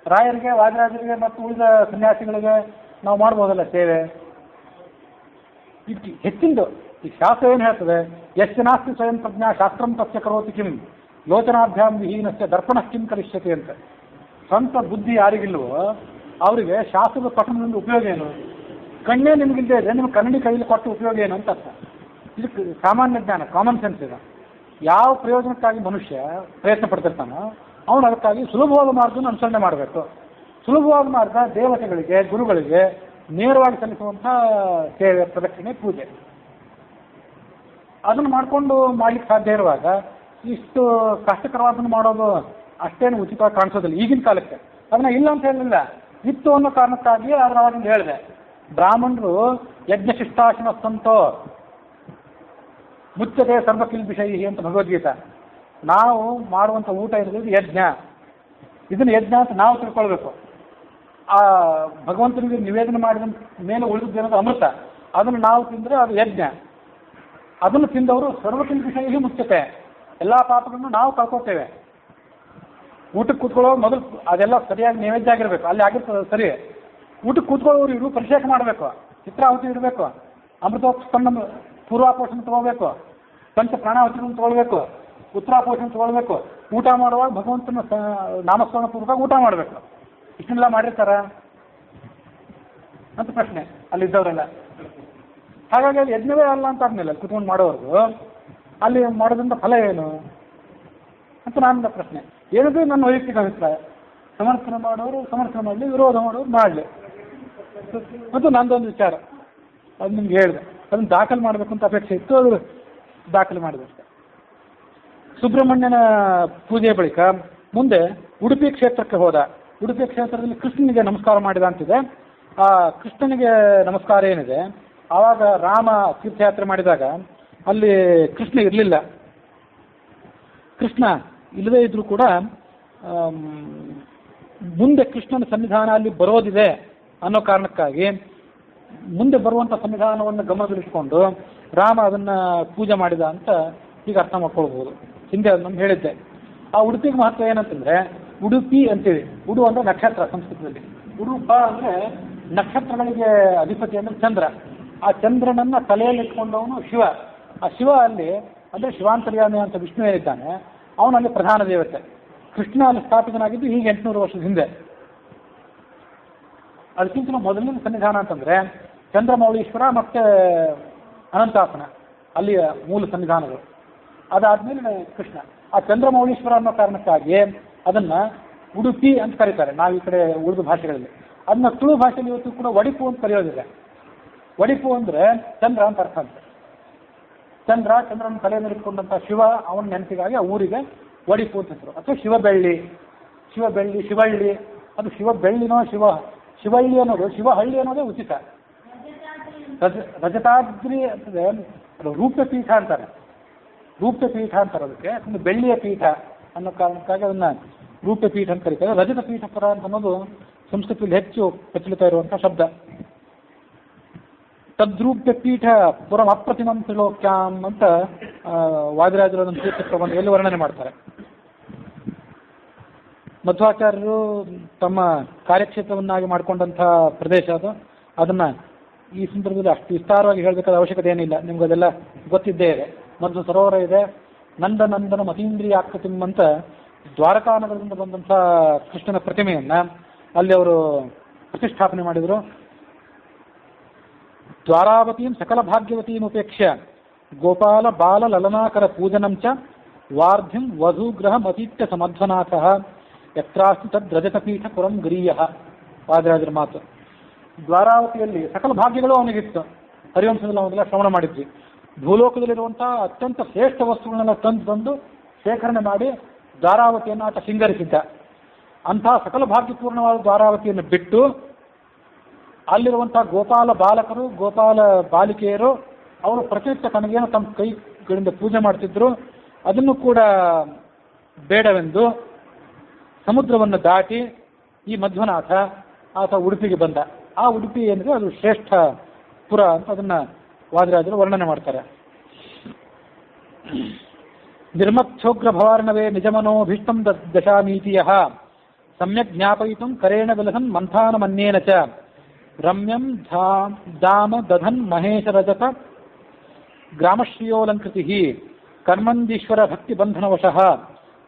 ರಾಯರಿಗೆ, ವಾದಿರಾಜರಿಗೆ ಮತ್ತು ಉಳಿದ ಸನ್ಯಾಸಿಗಳಿಗೆ ನಾವು ಮಾಡ್ಬೋದಲ್ಲ ಸೇವೆ. ಇದಕ್ಕೆ ಹೆಚ್ಚಿಂದು ಈ ಶಾಸ್ತ್ರ ಏನು ಹೇಳ್ತದೆ? ಎಷ್ಟು ನಾಸ್ತಿ ಸ್ವಯಂ ಪ್ರಜ್ಞಾ ಶಾಸ್ತ್ರಂ ತಸ್ಯ ಕರೋತಿ ಕಿಂ ಲೋಚನಾಭ್ಯಾಂ ವಿಹೀನಸ್ಯ ದರ್ಪಣ ಕಿಂ ಕರಿಷ್ಯತೆ ಅಂತ. ಸ್ವಂತ ಬುದ್ಧಿ ಯಾರಿಗಿಲ್ವೋ ಅವರಿಗೆ ಶಾಸ್ತ್ರದ ಪಠಣದಿಂದ ಉಪಯೋಗ ಏನು? ಕಣ್ಣೇ ನಿಮಗಿಲ್ಲದೆ ಇದೆ, ನಿಮ್ಗೆ ಕನ್ನಡಿ ಕೈಯಲ್ಲಿ ಕೊಟ್ಟು ಉಪಯೋಗ ಏನು ಅಂತ ಅರ್ಥ. ಇದಕ್ಕೆ ಸಾಮಾನ್ಯ ಜ್ಞಾನ, ಕಾಮನ್ ಸೆನ್ಸ್ ಇದೆ. ಯಾವ ಪ್ರಯೋಜನಕ್ಕಾಗಿ ಮನುಷ್ಯ ಪ್ರಯತ್ನ ಪಡ್ತಿರ್ತಾನೋ ಅವನು ಅದಕ್ಕಾಗಿ ಸುಲಭವಾದ ಮಾರ್ಗವನ್ನು ಅನುಸರಣೆ ಮಾಡಬೇಕು. ಸುಲಭವಾದ ಮಾರ್ಗ ದೇವತೆಗಳಿಗೆ, ಗುರುಗಳಿಗೆ ನೇರವಾಗಿ ಸಲ್ಲಿಸುವಂಥ ಸೇವೆ, ಪ್ರದಕ್ಷಿಣೆ, ಪೂಜೆ. ಅದನ್ನು ಮಾಡಿಕೊಂಡು ಮಾಡ್ಲಿಕ್ಕೆ ಸಾಧ್ಯ ಇರುವಾಗ ಇಷ್ಟು ಕಷ್ಟಕರವಾದನ್ನು ಮಾಡೋದು ಅಷ್ಟೇನು ಉಚಿತವಾಗಿ ಕಾಣಿಸೋದಿಲ್ಲ ಈಗಿನ ಕಾಲಕ್ಕೆ. ಅದನ್ನ ಇಲ್ಲ ಅಂತ ಹೇಳಲಿಲ್ಲ, ಇತ್ತು ಅನ್ನೋ ಕಾರಣಕ್ಕಾಗಿ ಅದರೊಳಗೆ ಹೇಳಿದೆ. ಬ್ರಾಹ್ಮಣರು ಯಜ್ಞಶಿಷ್ಟಾಶನ ಸಂತೋ ಮುಚ್ಚತೆ ಸರ್ವಕಿಲ್ ವಿಷಯಿ ಅಂತ ಭಗವದ್ಗೀತಾ. ನಾವು ಮಾಡುವಂಥ ಊಟ ಇರೋದು ಯಜ್ಞ. ಇದನ್ನು ಯಜ್ಞ ಅಂತ ನಾವು ತಿಳ್ಕೊಳ್ಬೇಕು. ಆ ಭಗವಂತನಿಗೆ ನಿವೇದನೆ ಮಾಡಿದ ಮೇಲೆ ಉಳಿದಿದ್ದೇನದು ಅಮೃತ, ಅದನ್ನು ನಾವು ತಿಂದರೆ ಅದು ಯಜ್ಞ. ಅದನ್ನು ತಿಂದವರು ಸರ್ವಕಿಲ್ ವಿಷಯಿ ಮುಚ್ಚತೆ, ಎಲ್ಲ ಪಾಪಗಳನ್ನು ನಾವು ಕಳ್ಕೊತೇವೆ. ಊಟಕ್ಕೆ ಕೂತ್ಕೊಳ್ಳೋ ಮೊದಲು ಅದೆಲ್ಲ ಸರಿಯಾಗಿ ನೈವೇದ್ಯ ಆಗಿರಬೇಕು, ಅಲ್ಲಿ ಆಗಿರ್ತದೆ ಸರಿ. ಊಟಕ್ಕೆ ಕೂತ್ಕೊಳ್ಳೋರು ಇವರು ಪರಿಷೇಕ ಮಾಡಬೇಕು, ಚಿತ್ರಾಹುತಿ ಇಡಬೇಕು, ಅಮೃತೋತ್ಪನ್ನ ಪೂರ್ವಾಪೋಷಣ ತೊಗೊಳ್ಬೇಕು, ಪಂಚ ಪ್ರಾಣಾಹುತಿಗಳನ್ನು ತೊಗೊಳ್ಬೇಕು, ಉತ್ತರಾಪೋಷಣ ತೊಗೊಳ್ಬೇಕು. ಊಟ ಮಾಡುವಾಗ ಭಗವಂತನ ನಾಮಸ್ಮರಣ ಪೂರ್ವಕ ಊಟ ಮಾಡಬೇಕು. ಇಷ್ಟನ್ನೆಲ್ಲ ಮಾಡಿರ್ತಾರ ಅಂತ ಪ್ರಶ್ನೆ ಅಲ್ಲಿದ್ದವರೆಲ್ಲ. ಹಾಗಾಗಿ ಅಲ್ಲಿ ಯಜ್ಞವೇ ಅಲ್ಲ ಅಂತ ಆದ್ಮೇಲೆ ಕುತ್ಕೊಂಡು ಮಾಡೋರ್ಗು ಅಲ್ಲಿ ಮಾಡೋದ್ರಿಂದ ಫಲ ಏನು ಅಂತ ನನ್ನ ಪ್ರಶ್ನೆ. ಏನಿದ್ರು ನನ್ನ ವೈಯಕ್ತಿಕ ಅಭಿಪ್ರಾಯ. ಸಮರ್ಥನೆ ಮಾಡೋರು ಸಮರ್ಥನೆ ಮಾಡಲಿ, ವಿರೋಧ ಮಾಡೋರು ಮಾಡಲಿ. ಮತ್ತು ನಂದೊಂದು ವಿಚಾರ ಅದು ನಿಮ್ಗೆ ಹೇಳಿದೆ, ಅದನ್ನು ದಾಖಲು ಮಾಡಬೇಕು ಅಂತ ಅಪೇಕ್ಷೆ ಇತ್ತು, ಅದು ದಾಖಲು ಮಾಡಿದೆ ಅಷ್ಟೇ. ಸುಬ್ರಹ್ಮಣ್ಯನ ಪೂಜೆ ಬಳಿಕ ಮುಂದೆ ಉಡುಪಿ ಕ್ಷೇತ್ರಕ್ಕೆ ಹೋದ. ಉಡುಪಿ ಕ್ಷೇತ್ರದಲ್ಲಿ ಕೃಷ್ಣನಿಗೆ ನಮಸ್ಕಾರ ಮಾಡಿದ ಅಂತಿದೆ. ಆ ಕೃಷ್ಣನಿಗೆ ನಮಸ್ಕಾರ ಏನಿದೆ, ಆವಾಗ ರಾಮ ತೀರ್ಥಯಾತ್ರೆ ಮಾಡಿದಾಗ ಅಲ್ಲಿ ಕೃಷ್ಣ ಇರಲಿಲ್ಲ. ಕೃಷ್ಣ ಇಲ್ಲದೇ ಇದ್ರೂ ಕೂಡ ಮುಂದೆ ಕೃಷ್ಣನ ಸನ್ನಿಧಾನ ಅಲ್ಲಿ ಬರೋದಿದೆ ಅನ್ನೋ ಕಾರಣಕ್ಕಾಗಿ ಮುಂದೆ ಬರುವಂಥ ಸನ್ನಿಧಾನವನ್ನು ಗಮನದಲ್ಲಿಟ್ಕೊಂಡು ರಾಮ ಅದನ್ನು ಪೂಜೆ ಮಾಡಿದ ಅಂತ ಈಗ ಅರ್ಥ ಮಾಡ್ಕೊಳ್ಬೋದು. ಹಿಂದೆ ಅದನ್ನು ಹೇಳಿದ್ದೆ. ಆ ಉಡುಪಿಗೆ ಮಹತ್ವ ಏನಂತಂದರೆ, ಉಡುಪಿ ಅಂತೀವಿ. ಉಡು ಅಂದರೆ ನಕ್ಷತ್ರ ಸಂಸ್ಕೃತದಲ್ಲಿ. ಉಡುಪ ಅಂದರೆ ನಕ್ಷತ್ರಗಳಿಗೆ ಅಧಿಪತಿ ಅಂದರೆ ಚಂದ್ರ. ಆ ಚಂದ್ರನನ್ನು ತಲೆಯಲ್ಲಿ ಇಟ್ಕೊಂಡವನು ಶಿವ. ಆ ಶಿವ ಅಲ್ಲಿ ಅಂದರೆ ಶಿವಾಂತರ್ಯಾಮಿ ಅಂತ ವಿಷ್ಣು ಏನಿದ್ದಾನೆ ಅವನಲ್ಲಿ ಪ್ರಧಾನ ದೇವತೆ. ಕೃಷ್ಣ ಅಲ್ಲಿ ಸ್ಥಾಪಿತನಾಗಿದ್ದು ಹೀಗೆ 800 ವರ್ಷದ ಹಿಂದೆ. ಅದಕ್ಕಿಂತ ಮೊದಲಿನ ಸನ್ನಿಧಾನ ಅಂತಂದರೆ ಚಂದ್ರಮೌಳೀಶ್ವರ ಮತ್ತು ಅನಂತಾಸನ ಅಲ್ಲಿಯ ಮೂಲ ಸನ್ನಿಧಾನಗಳು. ಅದಾದಮೇಲೆ ಕೃಷ್ಣ. ಆ ಚಂದ್ರಮೌಳೀಶ್ವರ ಅನ್ನೋ ಕಾರಣಕ್ಕಾಗಿ ಅದನ್ನು ಉಡುಪಿ ಅಂತ ಕರೀತಾರೆ ನಾವು ಈ ಕಡೆ ಉಳಿದ ಭಾಷೆಗಳಲ್ಲಿ. ಅದನ್ನ ತುಳು ಭಾಷೆಯಲ್ಲಿ ಇವತ್ತು ಕೂಡ ವಡಿಪು ಅಂತ ಕರೆಯೋದಿಲ್ಲ. ವಡಿಪು ಅಂದರೆ ಚಂದ್ರ ಅಂತ ಅರ್ಥ ಅಂತ. ಚಂದ್ರನ ತಲೆಯನ್ನು ಇಟ್ಕೊಂಡಂಥ ಶಿವ ಅವನ ನೆನಪಿಗಾಗಿ ಆ ಊರಿಗೆ ವಡಿಪು ಅಂತ ಹೆಸರು. ಅಥವಾ ಶಿವಬೆಳ್ಳಿ, ಶಿವಳ್ಳಿ. ಅದು ಶಿವಬೆಳ್ಳಿನೋ ಶಿವಳ್ಳಿ ಅನ್ನೋದು, ಶಿವಹಳ್ಳಿ ಅನ್ನೋದೇ ಉಚಿತ. ರಜತಾದ್ರಿ ಅಂತಂದರೆ ರೂಪಪೀಠ ಅಂತಾರೆ. ರೂಪ್ಯ ಪೀಠ ಅಂತಾರೆ ಅದಕ್ಕೆ. ಯಾಕಂದ್ರೆ ಬೆಳ್ಳಿಯ ಪೀಠ ಅನ್ನೋ ಕಾರಣಕ್ಕಾಗಿ ಅದನ್ನ ರೂಪ್ಯ ಪೀಠ ಅಂತ ಕರೀತಾರೆ. ರಜತ ಪೀಠ ಪುರ ಅಂತ ಅನ್ನೋದು ಸಂಸ್ಕೃತದಲ್ಲಿ ಹೆಚ್ಚು ಪ್ರಚಲಿತ ಇರುವಂತಹ ಶಬ್ದ. ತದ್ರೂಪ್ಯ ಪೀಠ ಪುರಂ ಅಪ್ರತಿಮಂ ತ್ರಿಲೋಕ್ಯಾಂ ಅಂತ ವಾದಿರಾಜರು ಅದನ್ನು ತೀರ್ಥ ಪ್ರಬಂಧದಲ್ಲಿ ವರ್ಣನೆ ಮಾಡ್ತಾರೆ. ಮಧ್ವಾಚಾರ್ಯರು ತಮ್ಮ ಕಾರ್ಯಕ್ಷೇತ್ರವನ್ನಾಗಿ ಮಾಡಿಕೊಂಡಂತಹ ಪ್ರದೇಶ ಅದು. ಅದನ್ನ ಈ ಸಂದರ್ಭದಲ್ಲಿ ಅಷ್ಟು ವಿಸ್ತಾರವಾಗಿ ಹೇಳಬೇಕಾದ ಅವಶ್ಯಕತೆ ಏನಿಲ್ಲ, ನಿಮ್ಗೆ ಅದೆಲ್ಲ ಗೊತ್ತಿದ್ದೇ ಇದೆ. ಮಧ್ವ ಸರೋವರ ಇದೆ. ನಂದನ ಮತೀಂದ್ರಿಯ ಆಕೃತಿಂ ಅಂತ ದ್ವಾರಕಾನಗರದಿಂದ ಬಂದಂಥ ಕೃಷ್ಣನ ಪ್ರತಿಮೆಯನ್ನ ಅಲ್ಲಿ ಅವರು ಪ್ರತಿಷ್ಠಾಪನೆ ಮಾಡಿದರು. ದ್ವಾರಾವತೀಂ ಸಕಲ ಭಾಗ್ಯವತೀಂ ಉಪೇಕ್ಷ್ಯ ಗೋಪಾಲ ಬಾಲ ಲಲನಾಕರ ಪೂಜನಂ ಚ ವಾರ್ಧಿಂ ವಧೂಗ್ರಹ ಮತೀತ್ಯ ಸಮಧ್ವನಾಥ ಯತ್ರಾಸ್ತಿ ತದ್ರಜತಪೀಠ ಪುರಂ ಗರೀಯ. ವಾದಿರಾಜರ ಮಾತು. ದ್ವಾರಾವತಿಯಲ್ಲಿ ಸಕಲ ಭಾಗ್ಯಗಳು ಅವನಿಗಿತ್ತು. ಹರಿವಂಶದಲ್ಲಿ ಅವನ್ನೆಲ್ಲ ಶ್ರವಣ ಮಾಡಿದ್ವಿ. ಭೂಲೋಕದಲ್ಲಿರುವಂತಹ ಅತ್ಯಂತ ಶ್ರೇಷ್ಠ ವಸ್ತುಗಳನ್ನೆಲ್ಲ ತಂದು ಶೇಖರಣೆ ಮಾಡಿ ದ್ವಾರಾವತಿಯನ್ನು ಆತ ಶೃಂಗರಿಸಿದ್ದ. ಅಂತಹ ಸಕಲ ಭಾಗ್ಯಪೂರ್ಣವಾದ ದ್ವಾರಾವತಿಯನ್ನು ಬಿಟ್ಟು ಅಲ್ಲಿರುವಂತಹ ಗೋಪಾಲ ಬಾಲಕರು, ಗೋಪಾಲ ಬಾಲಿಕೆಯರು ಅವರು ಪ್ರತಿನಿತ್ಯ ತನಗೇನು ತಮ್ಮ ಕೈಗಳಿಂದ ಪೂಜೆ ಮಾಡ್ತಿದ್ರು. ಅದನ್ನು ಕೂಡ ಬೇಡವೆಂದು ಸಮುದ್ರವನ್ನು ದಾಟಿ ಈ ಮಧ್ವನಾಥ ಆತ ಉಡುಪಿಗೆ ಬಂದ. ಆ ಉಡುಪಿ ಏನಿದೆ ಅದು ಶ್ರೇಷ್ಠ ಪುರ ಅಂತ ಅದನ್ನ ವಾದಿರಾಜರು ವರ್ಣನೆ ಮಾಡ್ತಾರೆ. ನಿರ್ಮಥೋಗ್ರ ಭವಾರ್ಣವೇ ನಿಜಮನೋಭೀಷ್ಟಂ ದಶಾನೀತಿಯ ಸಮ್ಯಕ್ ಜ್ಞಾಪಯಿತು ಕರೇಣ ವಿಲಸನ್ ಮಂಥಾನ ಮನ್ಯೇನ ಚ ರಮ್ಯಂ ಧಾಮ ದಧನ್ ಮಹೇಶ ರಜತ ಗ್ರಾಮಶ್ರಿಯೋಲಂಕೃತಿ ಕರ್ಮಂದೀಶ್ವರ ಭಕ್ತಿ ಬಂಧನವಶಃ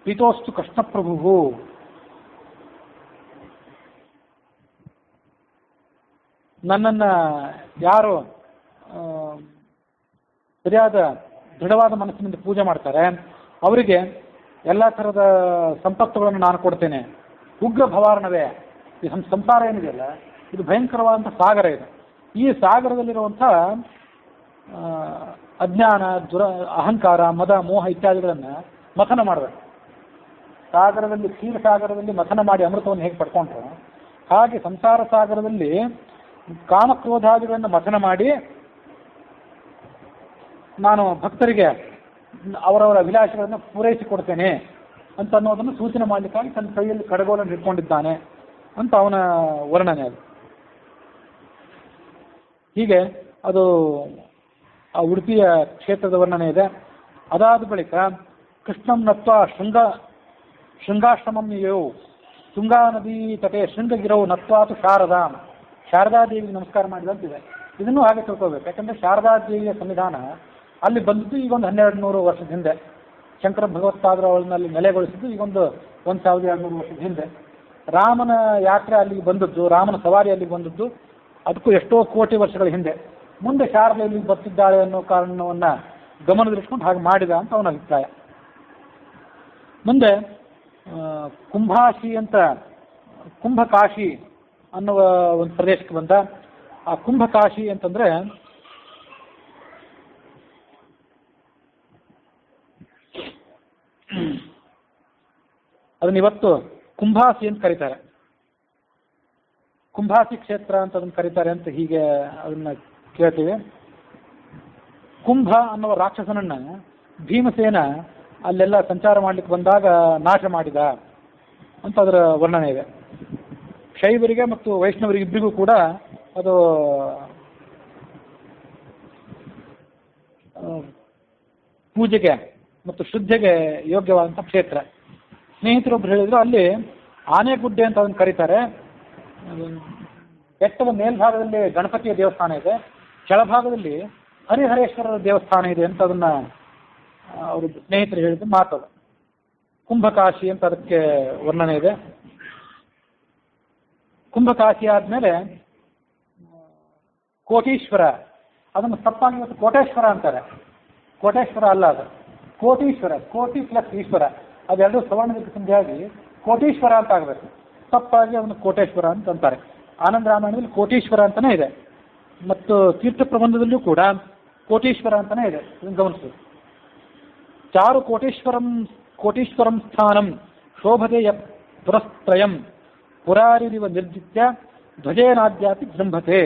ಪ್ರೀತೋಸ್ತು ಕೃಷ್ಣಪ್ರಭು. ನನ್ನನ್ನು ಯಾರು ಸರಿಯಾದ ದೃಢವಾದ ಮನಸ್ಸಿನಿಂದ ಪೂಜೆ ಮಾಡ್ತಾರೆ ಅವರಿಗೆ ಎಲ್ಲ ಥರದ ಸಂಪತ್ತುಗಳನ್ನು ನಾನು ಕೊಡ್ತೇನೆ. ಉಗ್ರ ಭವಾರ್ಣವೇ, ಈ ಸಂಸಾರ ಏನಿದೆಯಲ್ಲ ಇದು ಭಯಂಕರವಾದಂಥ ಸಾಗರ ಇದೆ. ಈ ಸಾಗರದಲ್ಲಿರುವಂಥ ಅಜ್ಞಾನ, ಅಹಂಕಾರ, ಮದ, ಮೋಹ ಇತ್ಯಾದಿಗಳನ್ನು ಮಥನ ಮಾಡಬೇಕು. ಸಾಗರದಲ್ಲಿ, ಕ್ಷೀರಸಾಗರದಲ್ಲಿ ಮಥನ ಮಾಡಿ ಅಮೃತವನ್ನು ಹೇಗೆ ಪಡ್ಕೊಂಡ್ರು ಹಾಗೆ ಸಂಸಾರ ಸಾಗರದಲ್ಲಿ ಕಾಮಕ್ರೋಧಾದಿಗಳನ್ನು ಮಥನ ಮಾಡಿ ನಾನು ಭಕ್ತರಿಗೆ ಅವರವರ ಅಭಿಲಾಷೆಗಳನ್ನು ಪೂರೈಸಿಕೊಡ್ತೇನೆ ಅಂತ ಅನ್ನೋದನ್ನು ಸೂಚನೆ ಮಾಡಲಿಕ್ಕಾಗಿ ತನ್ನ ಕೈಯಲ್ಲಿ ಕಡಗೋಲನ್ನು ಇಟ್ಕೊಂಡಿದ್ದಾನೆ ಅಂತ ಅವನ ವರ್ಣನೆ ಅದು. ಹೀಗೆ ಅದು ಆ ಉಡುಪಿಯ ಕ್ಷೇತ್ರದ ವರ್ಣನೆ ಇದೆ. ಅದಾದ ಬಳಿಕ ಕೃಷ್ಣಂ ನತ್ವ ಶೃಂಗಾಶ್ರಮಂ ಯೋ ತುಂಗಾ ನದಿ ತಟೆ ಶೃಂಗಗಿರವು ನತ್ವಾತು ಶಾರದಾಂ, ಶಾರದಾದೇವಿಗೆ ನಮಸ್ಕಾರ ಮಾಡಿದಂತಿದೆ. ಇದನ್ನು ಹಾಗೆ ತಿಳ್ಕೋಬೇಕು. ಯಾಕಂದರೆ ಶಾರದಾದೇವಿಯ ಸಂವಿಧಾನ ಅಲ್ಲಿ ಬಂದಿದ್ದು ಈಗೊಂದು 1200 ವರ್ಷದ ಹಿಂದೆ. ಶಂಕರ ಭಗವತ್ಪಾದರು ಅವಳನ್ನಲ್ಲಿ ನೆಲೆಗೊಳಿಸಿದ್ದು ಈಗೊಂದು 1200 ವರ್ಷದ ಹಿಂದೆ. ರಾಮನ ಯಾತ್ರೆ ಅಲ್ಲಿಗೆ ಬಂದದ್ದು, ರಾಮನ ಸವಾರಿ ಅಲ್ಲಿಗೆ ಬಂದದ್ದು ಅದಕ್ಕೂ ಎಷ್ಟೋ ಕೋಟಿ ವರ್ಷಗಳ ಹಿಂದೆ. ಮುಂದೆ ಶಾರದೆ ಇಲ್ಲಿಗೆ ಬರ್ತಿದ್ದಾಳೆ ಅನ್ನೋ ಕಾರಣವನ್ನು ಗಮನದಲ್ಲಿಟ್ಕೊಂಡು ಹಾಗೆ ಮಾಡಿದ ಅಂತ ಅವನ ಅಭಿಪ್ರಾಯ. ಮುಂದೆ ಕುಂಭಾಶಿ ಅಂತ ಕುಂಭಕಾಶಿ ಅನ್ನುವ ಒಂದು ಪ್ರದೇಶಕ್ಕೆ ಬಂದ. ಆ ಕುಂಭಕಾಶಿ ಅಂತಂದ್ರೆ ಅದನ್ನ ಇವತ್ತು ಕುಂಭಾಸಿ ಅಂತ ಕರೀತಾರೆ. ಕುಂಭಾಸಿ ಕ್ಷೇತ್ರ ಅಂತ ಅದನ್ನು ಕರೀತಾರೆ ಅಂತ ಹೀಗೆ ಅದನ್ನ ಕೇಳ್ತೀವಿ. ಕುಂಭ ಅನ್ನುವ ರಾಕ್ಷಸನನ್ನ ಭೀಮಸೇನ ಅಲ್ಲೆಲ್ಲ ಸಂಚಾರ ಮಾಡ್ಲಿಕ್ಕೆ ಬಂದಾಗ ನಾಶ ಮಾಡಿದ ಅಂತ ಅದರ ವರ್ಣನೆ ಇದೆ. ಶೈವರಿಗೆ ಮತ್ತು ವೈಷ್ಣವರಿಗೆ ಇಬ್ಬರಿಗೂ ಕೂಡ ಅದು ಪೂಜೆಗೆ ಮತ್ತು ಶುದ್ಧೆಗೆ ಯೋಗ್ಯವಾದಂಥ ಕ್ಷೇತ್ರ. ಸ್ನೇಹಿತರೊಬ್ರು ಹೇಳಿದ್ರು ಅಲ್ಲಿ ಆನೆಗುಡ್ಡೆ ಅಂತ ಅದನ್ನು ಕರೀತಾರೆ. ಬೆಟ್ಟದ ಮೇಲ್ಭಾಗದಲ್ಲಿ ಗಣಪತಿಯ ದೇವಸ್ಥಾನ ಇದೆ, ಕೆಳಭಾಗದಲ್ಲಿ ಹರಿಹರೇಶ್ವರರ ದೇವಸ್ಥಾನ ಇದೆ ಅಂತ ಅದನ್ನ ಅವರು ಸ್ನೇಹಿತರು ಹೇಳಿದ ಮಾತದು. ಕುಂಭಕಾಶಿ ಅಂತ ಅದಕ್ಕೆ ವರ್ಣನೆ ಇದೆ. ಕುಂಭಕಾಶಿ ಆದಮೇಲೆ ಕೋಟೀಶ್ವರ, ಅದನ್ನು ತಪ್ಪಾಗಿ ಇವತ್ತು ಕೋಟೇಶ್ವರ ಅಂತಾರೆ. ಕೋಟೇಶ್ವರ ಅಲ್ಲ, ಅದು ಕೋಟೀಶ್ವರ. ಕೋಟಿ ಪ್ಲಸ್ ಈಶ್ವರ ಅದೆರಡು ಸವರ್ಣಕ್ಕೆ ಸಂಧಿಯಾಗಿ ಕೋಟೀಶ್ವರ ಅಂತ ಆಗಬೇಕು. ತಪ್ಪಾಗಿ ಅದನ್ನು ಕೋಟೇಶ್ವರ ಅಂತ ಅಂತಾರೆ. ಆನಂದ ರಾಮಾಯಣದಲ್ಲಿ ಕೋಟೀಶ್ವರ ಅಂತಲೇ ಇದೆ ಮತ್ತು ತೀರ್ಥ ಪ್ರಬಂಧದಲ್ಲೂ ಕೂಡ ಕೋಟೀಶ್ವರ ಅಂತಲೇ ಇದೆ. ಇದನ್ನು ಗಮನಿಸಬೇಕು. ಚಾರು ಕೋಟೀಶ್ವರಂ ಸ್ಥಾನಂ ಶೋಭತೆ ಪುರಸ್ತ್ರಯಂ ಪುರಾರಿರಿವ ನಿರ್ಜಿತ್ಯ ಧ್ವಜೇನಾದ್ಯಾಪಿ ಜೃಂಭತೆ.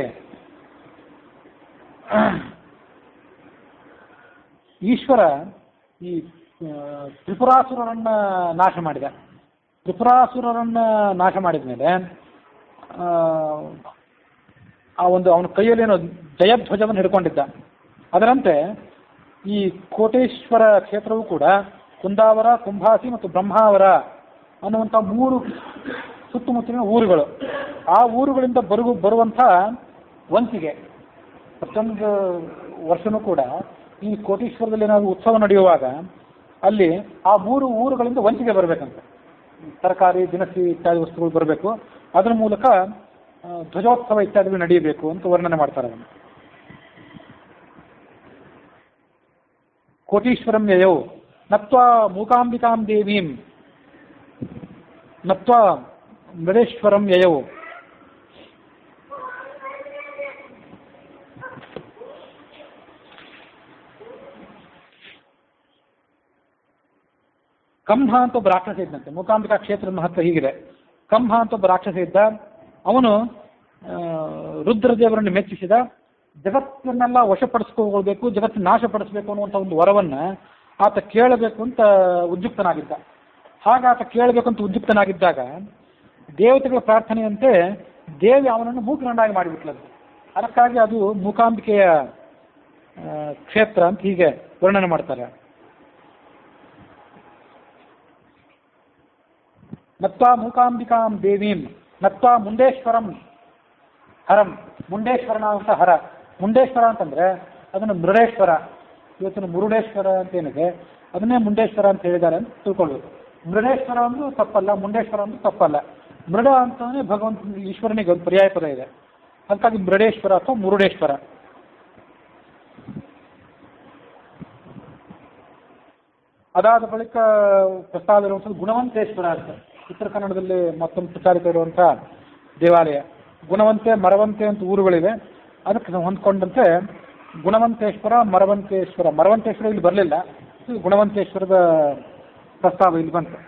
ಈಶ್ವರ ಈ ತ್ರಿಪುರಾಸುರರನ್ನು ನಾಶ ಮಾಡಿದ. ತ್ರಿಪುರಾಸುರರನ್ನು ನಾಶ ಮಾಡಿದ ಮೇಲೆ ಆ ಒಂದು ಅವನ ಕೈಯಲ್ಲೇನೋ ಜಯಧ್ವಜವನ್ನು ಹಿಡ್ಕೊಂಡಿದ್ದ. ಅದರಂತೆ ಈ ಕೋಟೇಶ್ವರ ಕ್ಷೇತ್ರವೂ ಕೂಡ ಕುಂದಾವರ, ಕುಂಭಾಸಿ ಮತ್ತು ಬ್ರಹ್ಮಾವರ ಅನ್ನುವಂಥ 3 ಸುತ್ತಮುತ್ತಲಿನ ಊರುಗಳು. ಆ ಊರುಗಳಿಂದ ಬರುವಂಥ ವಂತಿಗೆ ಪ್ರತಿಯೊಂದು ವರ್ಷವೂ ಕೂಡ ಈ ಕೋಟೇಶ್ವರದಲ್ಲಿ ಏನಾದರೂ ಉತ್ಸವ ನಡೆಯುವಾಗ ಅಲ್ಲಿ ಆ 3 ಊರುಗಳಿಂದ ವಂತಿಗೆ ಬರಬೇಕಂತೆ. ತರಕಾರಿ, ದಿನಸಿ ಇತ್ಯಾದಿ ವಸ್ತುಗಳು ಬರಬೇಕು. ಅದರ ಮೂಲಕ ಧ್ವಜೋತ್ಸವ ಇತ್ಯಾದಿಗಳು ನಡೆಯಬೇಕು ಅಂತ ವರ್ಣನೆ ಮಾಡ್ತಾರೆ ಅದನ್ನು. ಕೋಟೀಶ್ವರಂ ಯಯೌ ನತ್ವಾ ಮೂಕಾಂಬಿಕಾಂ ದೇವೀಂ ನತ್ವಾ ಮೃಡೇಶ್ವರಂ ಯಯೌ. ಕಂಹ ಅಂತ ಒಬ್ಬ ರಾಕ್ಷಸ ಇದ್ದಂತೆ. ಮೂಕಾಂಬಿಕಾ ಕ್ಷೇತ್ರದ ಮಹತ್ವ ಹೀಗಿದೆ. ಕಂಹ ಅಂತ ಒಬ್ಬ ರಾಕ್ಷಸ ಇದ್ದ. ಅವನು ರುದ್ರದೇವರನ್ನು ಮೆಚ್ಚಿಸಿದ. ಜಗತ್ತನ್ನೆಲ್ಲ ವಶಪಡಿಸ್ಕೊಳ್ಬೇಕು, ಜಗತ್ತನ್ನು ನಾಶಪಡಿಸಬೇಕು ಅನ್ನುವಂಥ ಒಂದು ವರವನ್ನು ಆತ ಕೇಳಬೇಕು ಅಂತ ಉದ್ಯುಕ್ತನಾಗಿದ್ದ. ಹಾಗೆ ಆತ ಕೇಳಬೇಕು ಅಂತ ಉದ್ಯುಕ್ತನಾಗಿದ್ದಾಗ ದೇವತೆಗಳ ಪ್ರಾರ್ಥನೆಯಂತೆ ದೇವಿ ಅವನನ್ನು ಮೂಕನನ್ನಾಗಿ ಮಾಡಿಬಿಟ್ಲದು. ಅದಕ್ಕಾಗಿ ಅದು ಮೂಕಾಂಬಿಕೆಯ ಕ್ಷೇತ್ರ ಅಂತ ಹೀಗೆ ವರ್ಣನೆ ಮಾಡ್ತಾರೆ. ನತ್ವಾ ಮೂಕಾಂಬಿಕಾಂ ದೇವೀಂ ನತ್ವಾ ಮುಂಡೇಶ್ವರಂ ಹರಂ. ಮುಂಡೇಶ್ವರನ ಅಂತ ಹರ. ಮುಂಡೇಶ್ವರ ಅಂತಂದ್ರೆ ಅದನ್ನು ಮೃಡೇಶ್ವರ, ಇವತ್ತಿನ ಮುರುಡೇಶ್ವರ ಅಂತ ಏನಿದೆ ಅದನ್ನೇ ಮುಂಡೇಶ್ವರ ಅಂತ ಹೇಳಿದ್ದಾರೆ ಅಂತ ತಿಳ್ಕೊಳ್ಬೇಕು. ಮೃಡೇಶ್ವರ ಅಂದ್ರೂ ತಪ್ಪಲ್ಲ, ಮುಂಡೇಶ್ವರ ಅಂದ್ರೂ ತಪ್ಪಲ್ಲ. ಮೃಡ ಅಂತಂದ್ರೆ ಭಗವಂತ ಈಶ್ವರನಿಗೆ ಒಂದು ಪರ್ಯಾಯ ಪದ ಇದೆ. ಅದಕ್ಕಾಗಿ ಮೃಡೇಶ್ವರ ಅಥವಾ ಮುರುಡೇಶ್ವರ. ಅದಾದ ಬಳಿಕ ಪ್ರಸ್ತಾವ ಇರುವಂಥದ್ದು ಗುಣವಂತೇಶ್ವರ ಅಂತ. ಉತ್ತರ ಕನ್ನಡದಲ್ಲಿ ಮತ್ತೊಂದು ಪ್ರಚಾರಿತ ಇರುವಂಥ ದೇವಾಲಯ. ಗುಣವಂತೆ, ಮರವಂತೆ ಅಂತ ಊರುಗಳಿವೆ. ಅದಕ್ಕೆ ಹೊಂದ್ಕೊಂಡಂತೆ ಗುಣವಂತೇಶ್ವರ, ಮರವಂತೇಶ್ವರ. ಮರವಂತೇಶ್ವರ ಇಲ್ಲಿ ಬರಲಿಲ್ಲ, ಗುಣವಂತೇಶ್ವರದ ಪ್ರಸ್ತಾವ ಇಲ್ಲಿ ಬಂತು.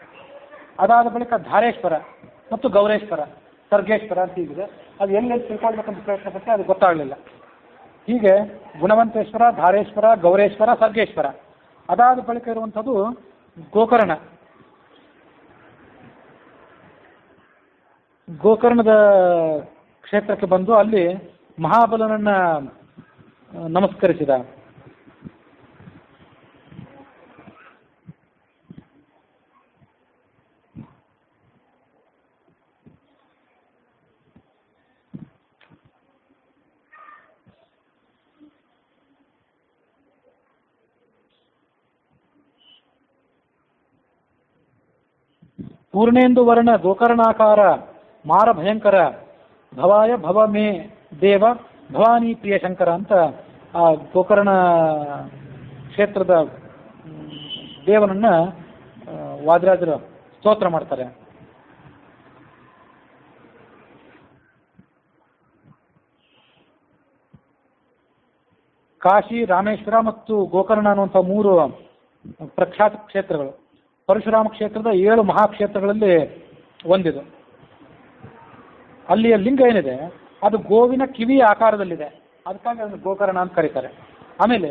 ಅದಾದ ಬಳಿಕ ಧಾರೇಶ್ವರ ಮತ್ತು ಗೌರೇಶ್ವರ, ಸರ್ಗೇಶ್ವರ ಅಂತ ಹೀಗಿದೆ. ಅದು ಎಲ್ಲಿ ತಿಳ್ಕೊಳ್ಬೇಕಂತ ಪ್ರಯತ್ನ ಪಟ್ಟೆ ಅದು ಗೊತ್ತಾಗಲಿಲ್ಲ. ಹೀಗೆ ಗುಣವಂತೇಶ್ವರ, ಧಾರೇಶ್ವರ, ಗೌರೇಶ್ವರ, ಸರ್ಗೇಶ್ವರ. ಅದಾದ ಬಳಿಕ ಇರುವಂಥದ್ದು ಗೋಕರ್ಣ. ಗೋಕರ್ಣದ ಕ್ಷೇತ್ರಕ್ಕೆ ಬಂದು ಅಲ್ಲಿ ಮಹಾಬಲನನ್ನ ನಮಸ್ಕರಿಸಿದ. ಪೂರ್ಣೇಂದು ವರ್ಣ ಗೋಕರ್ಣಾಕಾರ ಮಾರ ಭಯಂಕರ ಭವಾಯ ಭವ ಮೇ ದೇವ ಭವಾನಿ ಪ್ರಿಯ ಶಂಕರ ಅಂತ ಆ ಗೋಕರ್ಣ ಕ್ಷೇತ್ರದ ದೇವನನ್ನ ವಾದಿರಾಜರು ಸ್ತೋತ್ರ ಮಾಡ್ತಾರೆ. ಕಾಶಿ, ರಾಮೇಶ್ವರ ಮತ್ತು ಗೋಕರ್ಣ ಅನ್ನುವಂಥ 3 ಪ್ರಖ್ಯಾತ ಕ್ಷೇತ್ರಗಳು. ಪರಶುರಾಮ ಕ್ಷೇತ್ರದ 7 ಮಹಾಕ್ಷೇತ್ರಗಳಲ್ಲಿ ಒಂದಿದು. ಅಲ್ಲಿಯ ಲಿಂಗ ಏನಿದೆ ಅದು ಗೋವಿನ ಕಿವಿಯ ಆಕಾರದಲ್ಲಿದೆ, ಅದಕ್ಕಾಗಿ ಅದನ್ನು ಗೋಕರ್ಣ ಅಂತ ಕರೀತಾರೆ. ಆಮೇಲೆ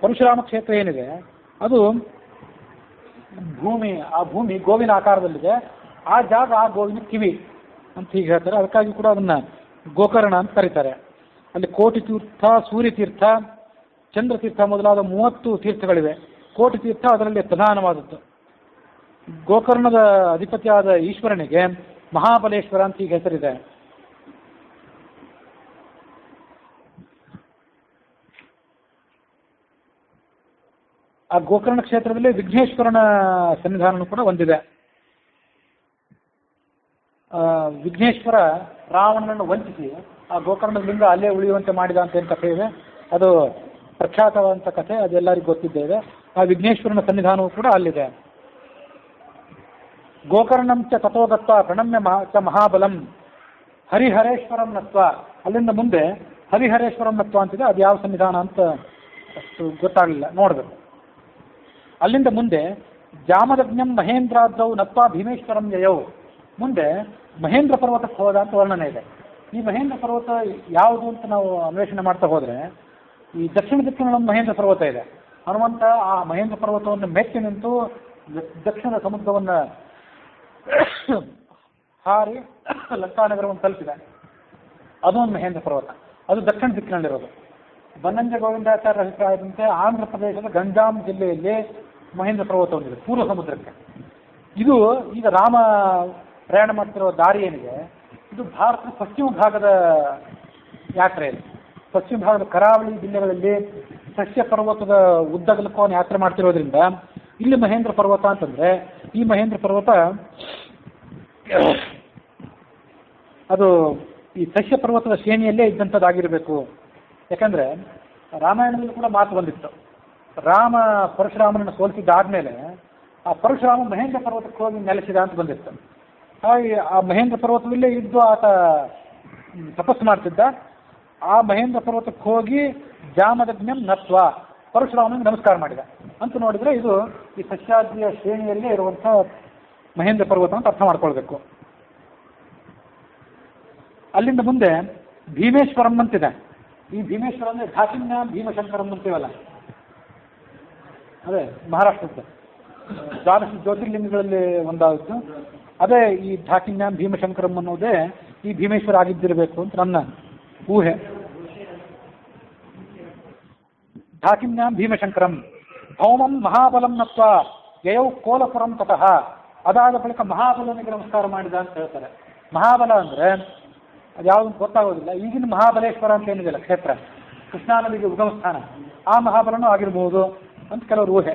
ಪರಶುರಾಮ ಕ್ಷೇತ್ರ ಏನಿದೆ ಅದು ಆ ಭೂಮಿ ಗೋವಿನ ಆಕಾರದಲ್ಲಿದೆ, ಆ ಜಾಗ ಆ ಗೋವಿನ ಕಿವಿ ಅಂತ ಹೀಗೆ ಹೇಳ್ತಾರೆ. ಅದಕ್ಕಾಗಿ ಕೂಡ ಅದನ್ನು ಗೋಕರ್ಣ ಅಂತ ಕರೀತಾರೆ. ಅಲ್ಲಿ ಕೋಟಿ ತೀರ್ಥ, ಸೂರ್ಯ ತೀರ್ಥ, ಚಂದ್ರತೀರ್ಥ ಮೊದಲಾದ 30 ತೀರ್ಥಗಳಿವೆ. ಕೋಟಿ ತೀರ್ಥ ಅದರಲ್ಲಿ ಪ್ರಧಾನವಾದದ್ದು. ಗೋಕರ್ಣದ ಅಧಿಪತಿಯಾದ ಈಶ್ವರನಿಗೆ ಮಹಾಬಲೇಶ್ವರ ಅಂತ ಈಗ ಹೆಸರಿದೆ. ಆ ಗೋಕರ್ಣ ಕ್ಷೇತ್ರದಲ್ಲಿ ವಿಘ್ನೇಶ್ವರನ ಸನ್ನಿಧಾನನೂ ಕೂಡ ಹೊಂದಿದೆ. ವಿಘ್ನೇಶ್ವರ ರಾವಣನನ್ನು ವಂಚಿಸಿ ಆ ಗೋಕರ್ಣದ ಲಿಂಗ ಅಲ್ಲೇ ಉಳಿಯುವಂತೆ ಮಾಡಿದ ಅಂತ ಏನು ಕಥೆ ಇದೆ, ಅದು ಪ್ರಖ್ಯಾತವಾದಂಥ ಕಥೆ, ಅದೆಲ್ಲರಿಗೂ ಗೊತ್ತಿದ್ದೇವೆ. ಆ ವಿಘ್ನೇಶ್ವರನ ಸನ್ನಿಧಾನವೂ ಕೂಡ ಅಲ್ಲಿದೆ. ಗೋಕರ್ಣಂ ಚ ತಥೋದತ್ತ ಪ್ರಣಮ್ಯ ಚ ಮಹಾಬಲಂ ಹರಿಹರೇಶ್ವರಂ ನತ್ವ. ಅಲ್ಲಿಂದ ಮುಂದೆ ಹರಿಹರೇಶ್ವರಂ ನತ್ವ ಅಂತಿದೆ, ಅದು ಯಾವ ಸನ್ನಿಧಾನ ಅಂತ ಅಷ್ಟು ಗೊತ್ತಾಗಲಿಲ್ಲ, ನೋಡಬೇಕು. ಅಲ್ಲಿಂದ ಮುಂದೆ ಜಾಮದಗ್ನಂ ಮಹೇಂದ್ರಾದ್ರೌ ನತ್ವ ಭೀಮೇಶ್ವರಂ ಯಯೌ. ಮುಂದೆ ಮಹೇಂದ್ರ ಪರ್ವತಕ್ಕೆ ಹೋದ ಅಂತ ವರ್ಣನೆ ಇದೆ. ಈ ಮಹೇಂದ್ರ ಪರ್ವತ ಯಾವುದು ಅಂತ ನಾವು ಅನ್ವೇಷಣೆ ಮಾಡ್ತಾ ಹೋದರೆ ಈ ದಕ್ಷಿಣ ದಿಕ್ಕಿನಲ್ಲಿ ಒಂದು ಮಹೇಂದ್ರ ಪರ್ವತ ಇದೆ. ಹನುಮಂತ ಆ ಮಹೇಂದ್ರ ಪರ್ವತವನ್ನು ಮೆಚ್ಚಿ ನಿಂತು ದಕ್ಷಿಣ ಸಮುದ್ರವನ್ನು ಹಾರಿ ಲಂಕಾನಗರವನ್ನು ತಲುಪಿದೆ. ಅದು ಒಂದು ಮಹೇಂದ್ರ ಪರ್ವತ, ಅದು ದಕ್ಷಿಣ ದಿಕ್ಕಿನಲ್ಲಿರೋದು. ಬನ್ನಂಜ ಗೋವಿಂದಾಚಾರ್ಯ ಅಭಿಪ್ರಾಯದಂತೆ ಆಂಧ್ರ ಪ್ರದೇಶದ ಗಂಜಾಂ ಜಿಲ್ಲೆಯಲ್ಲಿ ಮಹೇಂದ್ರ ಪರ್ವತ ಹೊಂದಿದೆ ಪೂರ್ವ ಸಮುದ್ರಕ್ಕೆ. ಇದು ಈಗ ರಾಮ ಪ್ರಯಾಣ ಮಾಡ್ತಿರೋ ದಾರಿ ಏನಿದೆ, ಇದು ಭಾರತದ ಪಶ್ಚಿಮ ಭಾಗದ ಯಾತ್ರೆ ಇದೆ. ಪಶ್ಚಿಮ ಭಾಗದ ಕರಾವಳಿ ಜಿಲ್ಲೆಗಳಲ್ಲಿ ಸಸ್ಯ ಪರ್ವತದ ಉದ್ದಗಲಕ್ಕೂ ಅವನು ಯಾತ್ರೆ ಮಾಡ್ತಿರೋದ್ರಿಂದ ಇಲ್ಲಿ ಮಹೇಂದ್ರ ಪರ್ವತ ಅಂತಂದ್ರೆ, ಈ ಮಹೇಂದ್ರ ಪರ್ವತ ಅದು ಈ ಸಸ್ಯ ಪರ್ವತದ ಶ್ರೇಣಿಯಲ್ಲೇ ಇದ್ದಂಥದ್ದಾಗಿರಬೇಕು. ಯಾಕಂದ್ರೆ ರಾಮಾಯಣದಲ್ಲಿ ಕೂಡ ಮಾತು ಬಂದಿತ್ತು, ರಾಮ ಪರಶುರಾಮನನ್ನು ಸೋಲಿಸಿದ್ದಾದ್ಮೇಲೆ ಆ ಪರಶುರಾಮ ಮಹೇಂದ್ರ ಪರ್ವತಕ್ಕೆ ಹೋಗಿ ನೆಲೆಸಿದ ಅಂತ ಬಂದಿತ್ತು. ಹಾಗೆ ಆ ಮಹೇಂದ್ರ ಪರ್ವತದಲ್ಲೇ ಇದ್ದು ಆತ ತಪಸ್ಸು ಮಾಡ್ತಿದ್ದ. ಆ ಮಹೇಂದ್ರ ಪರ್ವತಕ್ಕೆ ಹೋಗಿ ಜಾಮದಗ್ನಂ ನತ್ವ ಪರಶುರಾಮನಿಗೆ ನಮಸ್ಕಾರ ಮಾಡಿದ ಅಂತ ನೋಡಿದ್ರೆ ಇದು ಈ ಸಸ್ಯಾದ್ರಿಯ ಶ್ರೇಣಿಯಲ್ಲೇ ಇರುವಂಥ ಮಹೇಂದ್ರ ಪರ್ವತ ಅಂತ ಅರ್ಥ ಮಾಡ್ಕೊಳ್ಬೇಕು. ಅಲ್ಲಿಂದ ಮುಂದೆ ಭೀಮೇಶ್ವರಂ ಅಂತಿದೆ. ಈ ಭೀಮೇಶ್ವರ ಅಂದರೆ ಧಾಕಿನ್ಯ ಭೀಮಶಂಕರಂ ಅಂತೀವಲ್ಲ, ಅದೇ ಮಹಾರಾಷ್ಟ್ರದ ದ್ವಾದಶ ಜ್ಯೋತಿರ್ಲಿಂಗಗಳಲ್ಲಿ ಒಂದಾಗಿತ್ತು. ಅದೇ ಈ ಧಾಕಿನ್ಯಾಂ ಭೀಮಶಂಕರಂ ಅನ್ನೋದೇ ಈ ಭೀಮೇಶ್ವರ ಆಗಿದ್ದಿರಬೇಕು ಅಂತ ನನ್ನ ಊಹೆ. ಧಾಕಿನ್ಯಾಂ ಭೀಮಶಂಕರಂ ಭೌಮಂ ಮಹಾಬಲಂ ನತ್ವ ಯಯೌ ಕೋಲಪುರಂ ತತಃ. ಅದಾದ ಬಳಿಕ ಮಹಾಬಲನಿಗೆ ನಮಸ್ಕಾರ ಮಾಡಿದ ಅಂತ ಹೇಳ್ತಾರೆ. ಮಹಾಬಲ ಅಂದರೆ ಅದು ಯಾವುದು ಗೊತ್ತಾಗೋದಿಲ್ಲ. ಈಗಿನ ಮಹಾಬಲೇಶ್ವರ ಅಂತ ಏನಿದೆಯಲ್ಲ ಕ್ಷೇತ್ರ, ಕೃಷ್ಣಾ ನದಿಗೆ ಉಗಮ ಸ್ಥಾನ, ಆ ಮಹಾಬಲನೂ ಆಗಿರ್ಬೋದು ಅಂತ ಕೆಲವರು ಊಹೆ.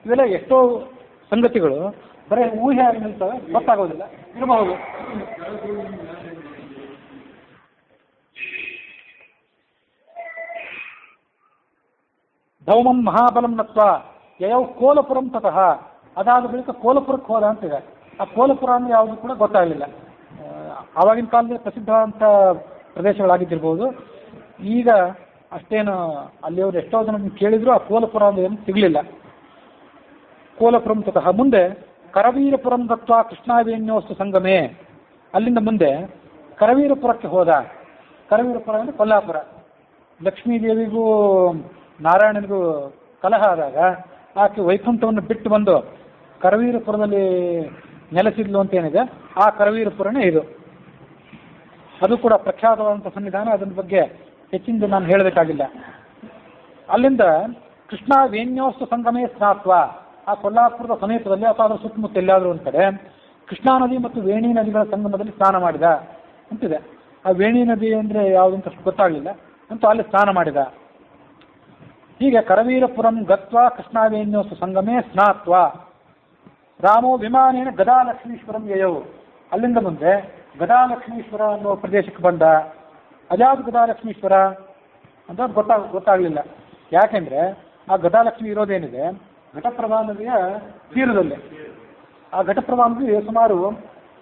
ಇವೆಲ್ಲ ಎಷ್ಟೋ ಸಂಗತಿಗಳು ಬರೀ ಊಹೆ ಆಗಿ ನಿಲ್ತವೆ, ಗೊತ್ತಾಗೋದಿಲ್ಲ, ಇರಬಹುದು. ಧೌಮಂ ಮಹಾಬಲಂ ನತ್ವ ಯಯೌ ಕೋಲಪುರಂ ತತಃ. ಅದಾದ ಬಳಿಕ ಕೋಲಪುರಕ್ಕೆ ಹೋದ ಅಂತಿದೆ. ಆ ಕೋಲಪುರ ಅಂದರೆ ಯಾವುದು ಕೂಡ ಗೊತ್ತಾಗಲಿಲ್ಲ. ಆವಾಗಿನ ಕಾಲದಲ್ಲಿ ಪ್ರಸಿದ್ಧವಾದಂಥ ಪ್ರದೇಶಗಳಾಗಿದ್ದಿರ್ಬೋದು. ಈಗ ಅಷ್ಟೇನು ಅಲ್ಲಿಯವರು ಎಷ್ಟೋ ಜನ ಕೇಳಿದ್ರು ಆ ಕೋಲಪುರ ಅಂದರೆ ಏನು ಸಿಗಲಿಲ್ಲ. ಕೋಲಪುರಂ ತತಃ ಮುಂದೆ ಕರವೀರಪುರಂ ದತ್ವ ಕೃಷ್ಣಾವೇಣ್ಯೋಸ್ತು ಸಂಗಮೇ. ಅಲ್ಲಿಂದ ಮುಂದೆ ಕರವೀರಪುರಕ್ಕೆ ಹೋದ. ಕರವೀರಪುರ ಅಂದರೆ ಕೊಲ್ಲಾಪುರ. ಲಕ್ಷ್ಮೀದೇವಿಗೂ ನಾರಾಯಣನಿಗೂ ಕಲಹ ಆದಾಗ ಆಕೆ ವೈಕುಂಠವನ್ನು ಬಿಟ್ಟು ಬಂದು ಕರವೀರಪುರದಲ್ಲಿ ನೆಲೆಸಿದ್ಲು ಅಂತ ಏನಿದೆ, ಆ ಕರವೀರಪುರನೇ ಇದು. ಅದು ಕೂಡ ಪ್ರಖ್ಯಾತವಾದಂಥ ಸನ್ನಿಧಾನ. ಅದರ ಬಗ್ಗೆ ಹೆಚ್ಚಿಂದು ನಾನು ಹೇಳಬೇಕಾಗಿಲ್ಲ. ಅಲ್ಲಿಂದ ಕೃಷ್ಣ ವೇಣ್ಯೋಸ್ತು ಸಂಗಮೇ ಸ್ನಾತ್ವ. ಆ ಕೊಲ್ಲಾಪುರದ ಸಮೀಪದಲ್ಲಿ ಅಥವಾ ಅದರ ಸುತ್ತಮುತ್ತ ಎಲ್ಲಾದರೂ ಒಂದು ಕಡೆ ಕೃಷ್ಣಾ ನದಿ ಮತ್ತು ವೇಣಿ ನದಿಗಳ ಸಂಗಮದಲ್ಲಿ ಸ್ನಾನ ಮಾಡಿದ ಅಂತಿದೆ. ಆ ವೇಣಿ ನದಿ ಅಂದರೆ ಯಾವುದಂತ ಗೊತ್ತಾಗಲಿಲ್ಲ, ಅಂತೂ ಅಲ್ಲಿ ಸ್ನಾನ ಮಾಡಿದ. ಹೀಗೆ ಕರವೀರಪುರಂ ಗತ್ವ ಕೃಷ್ಣಾವೇಣ್ಯೋಸ್ತು ಸಂಗಮೇ ಸ್ನಾತ್ವ ರಾಮೋ ವಿಮಾನೇನ ಗದಾಲಕ್ಷ್ಮೀಶ್ವರಂ ಯಯೌ. ಅಲ್ಲಿಂದ ಮುಂದೆ ಗದಾಲಕ್ಷ್ಮೀಶ್ವರ ಅನ್ನೋ ಪ್ರದೇಶಕ್ಕೆ ಬಂದ. ಅದ್ಯಾವುದು ಗದಾಲಕ್ಷ್ಮೀಶ್ವರ ಅಂತ ಗೊತ್ತಾಗಲಿಲ್ಲ. ಯಾಕೆಂದರೆ ಆ ಗದಾಲಕ್ಷ್ಮಿ ಇರೋದೇನಿದೆ ಘಟಪ್ರಭಾ ನದಿಯ ತೀರದಲ್ಲಿ. ಆ ಘಟಪ್ರಭಾ ನದಿ ಸುಮಾರು